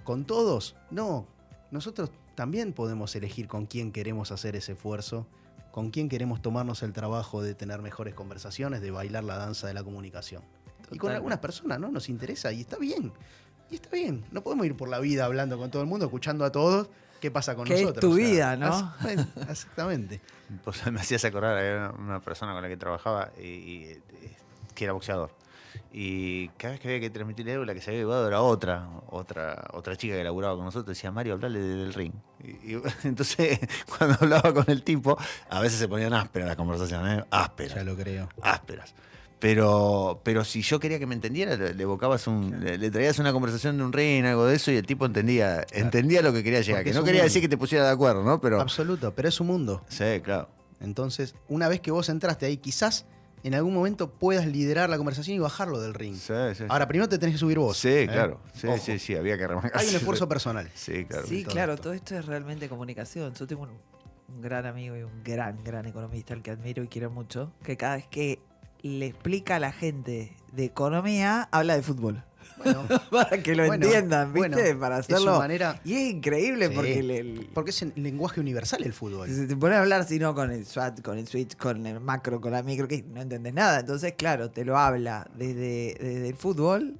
¿con todos? No. Nosotros también podemos elegir con quién queremos hacer ese esfuerzo, con quién queremos tomarnos el trabajo de tener mejores conversaciones, de bailar la danza de la comunicación. Y con algunas personas, ¿no? Nos interesa y está bien. Y está bien. No podemos ir por la vida hablando con todo el mundo, escuchando a todos qué pasa con nosotros. Que es tu vida, ¿no? Exactamente. Pues me hacías acordar, había una persona con la que trabajaba y que era boxeador. Y cada vez que había que transmitirle algo, la que se había llevado era otra chica que laburaba con nosotros. Decía: Mario, hablale del ring. Y entonces, cuando hablaba con el tipo, a veces se ponían ásperas las conversaciones, ásperas. Ya lo creo. Ásperas. Pero si yo quería que me entendiera, le evocabas le traías una conversación de un ring, algo de eso, y el tipo entendía lo que quería llegar. Porque Que no es quería un decir que te pusiera de acuerdo, ¿no? Pero absoluto, pero es su mundo. sí, claro. Entonces, una vez que vos entraste ahí, quizás en algún momento puedas liderar la conversación y bajarlo del ring. Sí. Ahora, primero te tenés que subir vos. Sí, claro. Ojo. Sí, había que remarcar. Hay un esfuerzo personal. Sí, claro. Sí, todo claro, esto. todo esto es realmente comunicación. Yo tengo un gran amigo y un gran economista al que admiro y quiero mucho, que cada vez que le explica a la gente de economía, habla de fútbol. Bueno, Para que lo entiendan, ¿viste? bueno, Para es su hacerlo. manera. Y es increíble Sí, porque porque es el lenguaje universal el fútbol. si te pones a hablar, si no, con el SWAT, con el switch, con el macro, con la micro, que no entendés nada. Entonces, claro, te lo habla desde el fútbol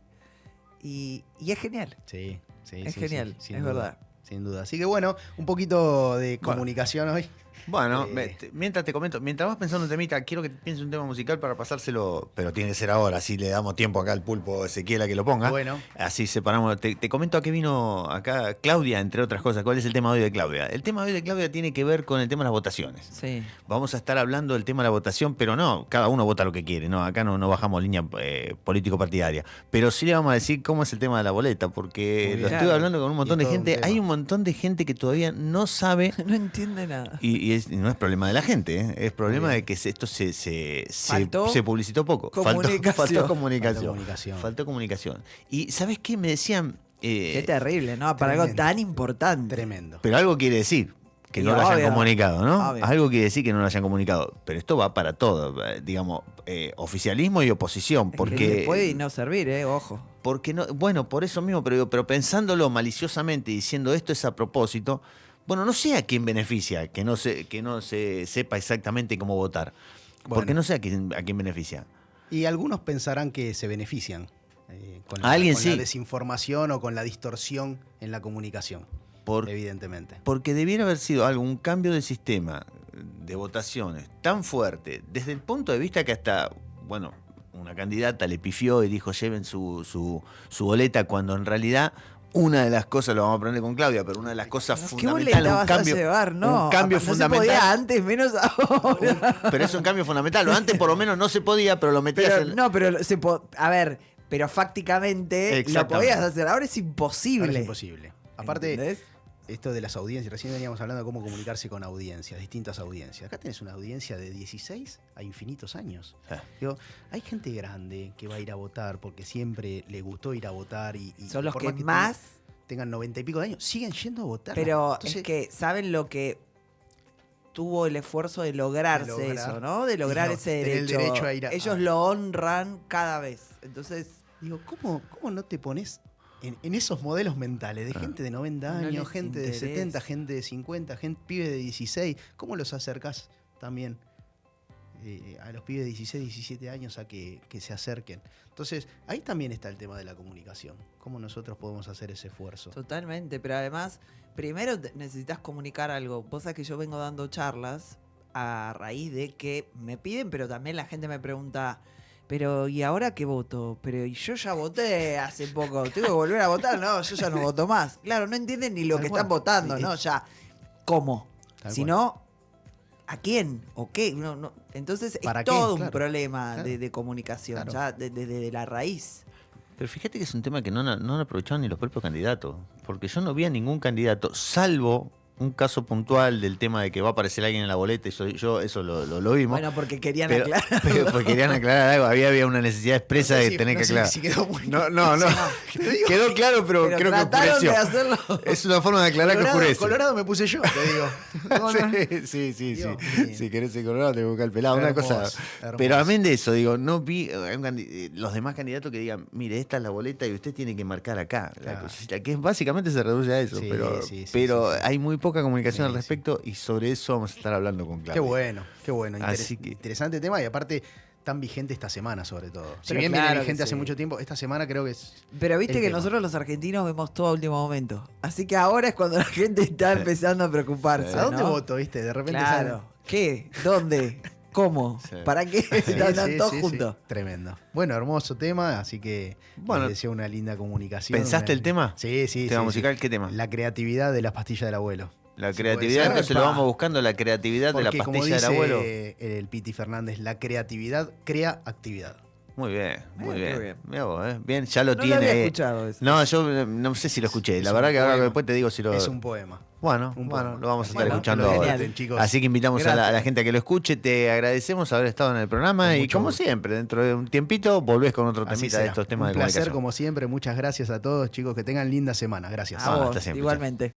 y es genial. Sí, Es genial, sin es duda, verdad. Sin duda. Así que bueno, un poquito de comunicación hoy. Bueno, Eh, mientras te comento, mientras vas pensando en un temita, quiero que pienses un tema musical para pasárselo, pero tiene que ser ahora, así le damos tiempo acá al pulpo Ezequiel a que lo ponga. Bueno. Así separamos. Te comento a qué vino acá Claudia, entre otras cosas. ¿Cuál es el tema de hoy de Claudia? El tema de hoy de Claudia tiene que ver con el tema de las votaciones. Sí. Vamos a estar hablando del tema de la votación, pero no, cada uno vota lo que quiere, no, acá no bajamos línea político-partidaria. Pero sí le vamos a decir cómo es el tema de la boleta, porque Muy lo bien. estuve hablando con un montón Y de todo un gente. tema. Hay un montón de gente que todavía no sabe. No entiende nada. Y no es problema de la gente, ¿eh? Es problema Muy de bien. que esto se Faltó publicitó poco. comunicación. Faltó comunicación. Faltó comunicación. Faltó comunicación. Y ¿sabes qué? Me decían... Qué terrible, ¿no? Para algo Tremendo. tan importante. Tremendo. pero algo quiere decir que Y no lo hayan obvio. comunicado, ¿no? Obvio. Algo quiere decir que no lo hayan comunicado. Pero esto va para todo, digamos, oficialismo y oposición. Es que Porque le puede no servir, ojo. porque no, bueno, por eso mismo, pero pensándolo maliciosamente, diciendo esto es a propósito, bueno, no sé a quién beneficia que no se sepa exactamente cómo votar. Porque Bueno. no sé a quién beneficia. Y algunos pensarán que se benefician con, Alguien con sí. la desinformación o con la distorsión en la comunicación, evidentemente. Porque debiera haber sido un cambio de sistema de votaciones tan fuerte, desde el punto de vista que hasta, bueno, una candidata le pifió y dijo lleven su boleta, cuando en realidad una de las cosas, lo vamos a aprender con Claudia, pero una de las cosas ¿Qué boleta fundamentales, vas a llevar? No, un cambio no fundamental. se podía antes, menos ahora. Pero es un cambio fundamental. Antes por lo menos no se podía, pero lo metías Pero, en... no, pero a ver, pero fácticamente lo Exactamente. podías hacer. Ahora es Ahora imposible. es imposible. Aparte, ¿Entendés? esto de las audiencias, recién veníamos hablando de cómo comunicarse con audiencias, distintas audiencias. Acá tenés una audiencia de 16 a infinitos años. Digo, hay gente grande que va a ir a votar porque siempre le gustó ir a votar y Son los por que más más tengan 90 y pico de años, siguen yendo a votar. Pero entonces, es que saben lo que tuvo el esfuerzo de lograrse eso, ¿no? De lograr ese derecho. El derecho a ir ellos lo honran cada vez. Entonces, digo, ¿cómo no te pones en esos modelos mentales de gente de 90 años, gente de 70, gente de 50, pibe de 16? ¿Cómo los acercás también a los pibes de 16, 17 años a que se acerquen? Entonces, ahí también está el tema de la comunicación. ¿Cómo nosotros podemos hacer ese esfuerzo? Totalmente, pero además, primero necesitas comunicar algo. Vos sabés que yo vengo dando charlas a raíz de que me piden, pero también la gente me pregunta, pero ¿y ahora qué voto? Pero ¿y yo ya voté hace poco? ¿Tengo que volver a votar? No, yo ya no voto más. Claro, no entienden ni lo que están votando, ¿no? Ya, ¿cómo? Si no, ¿a quién? ¿O qué? No. Entonces es todo un problema de comunicación, ya desde la raíz. Pero fíjate que es un tema que no han aprovechado ni los propios candidatos. Porque yo no vi a ningún candidato, salvo un caso puntual del tema de que va a aparecer alguien en la boleta, y yo eso lo vimos. Bueno, porque querían aclarar. Porque querían aclarar algo, había una necesidad expresa de tener que aclarar. Si quedó muy no. Quedó claro, pero creo que oscureció. De hacerlo. Es una forma de aclarar que oscurece. Colorado me puse yo, te digo. Sí. Si querés ser colorado, te voy a buscar el pelado. Hermoso, Una cosa. hermoso. Pero amén de eso, digo, no vi los demás candidatos que digan, mire, esta es la boleta y usted tiene que marcar acá. Claro. La cosita, que básicamente se reduce a eso. Sí, pero sí. hay muy poca comunicación al respecto y sobre eso vamos a estar hablando con Claudia. Qué bueno. Interesante tema y aparte tan vigente esta semana sobre todo. Si bien viene vigente hace mucho tiempo, esta semana creo que es... Pero viste que nosotros los argentinos vemos todo a último momento. Así que ahora es cuando la gente está empezando a preocuparse. ¿A dónde voto, viste? De repente claro. ¿Qué? ¿Dónde? ¿Cómo? Sí. ¿Para qué? Están todos juntos. Sí. Tremendo. Bueno, hermoso tema, así que les deseo una linda comunicación. ¿Pensaste el tema? Sí. ¿Tema musical? ¿Qué tema? La creatividad de las pastillas del abuelo. La creatividad, entonces lo vamos buscando, la creatividad de la pastilla del abuelo. El Piti Fernández, la creatividad crea actividad. Muy bien. Mirá vos, Bien, ya lo tiene. No lo había escuchado eso. No, yo no sé si lo escuché. La verdad que ahora después te digo si lo... Es un poema. Bueno, lo vamos a estar escuchando ahora. Chicos. Así que invitamos a la gente a que lo escuche. Te agradecemos haber estado en el programa y como siempre, dentro de un tiempito volvés con otro temita de estos temas de comunicación. Un placer como siempre. Muchas gracias a todos, chicos. Que tengan linda semana. Gracias. Hasta siempre. Igualmente.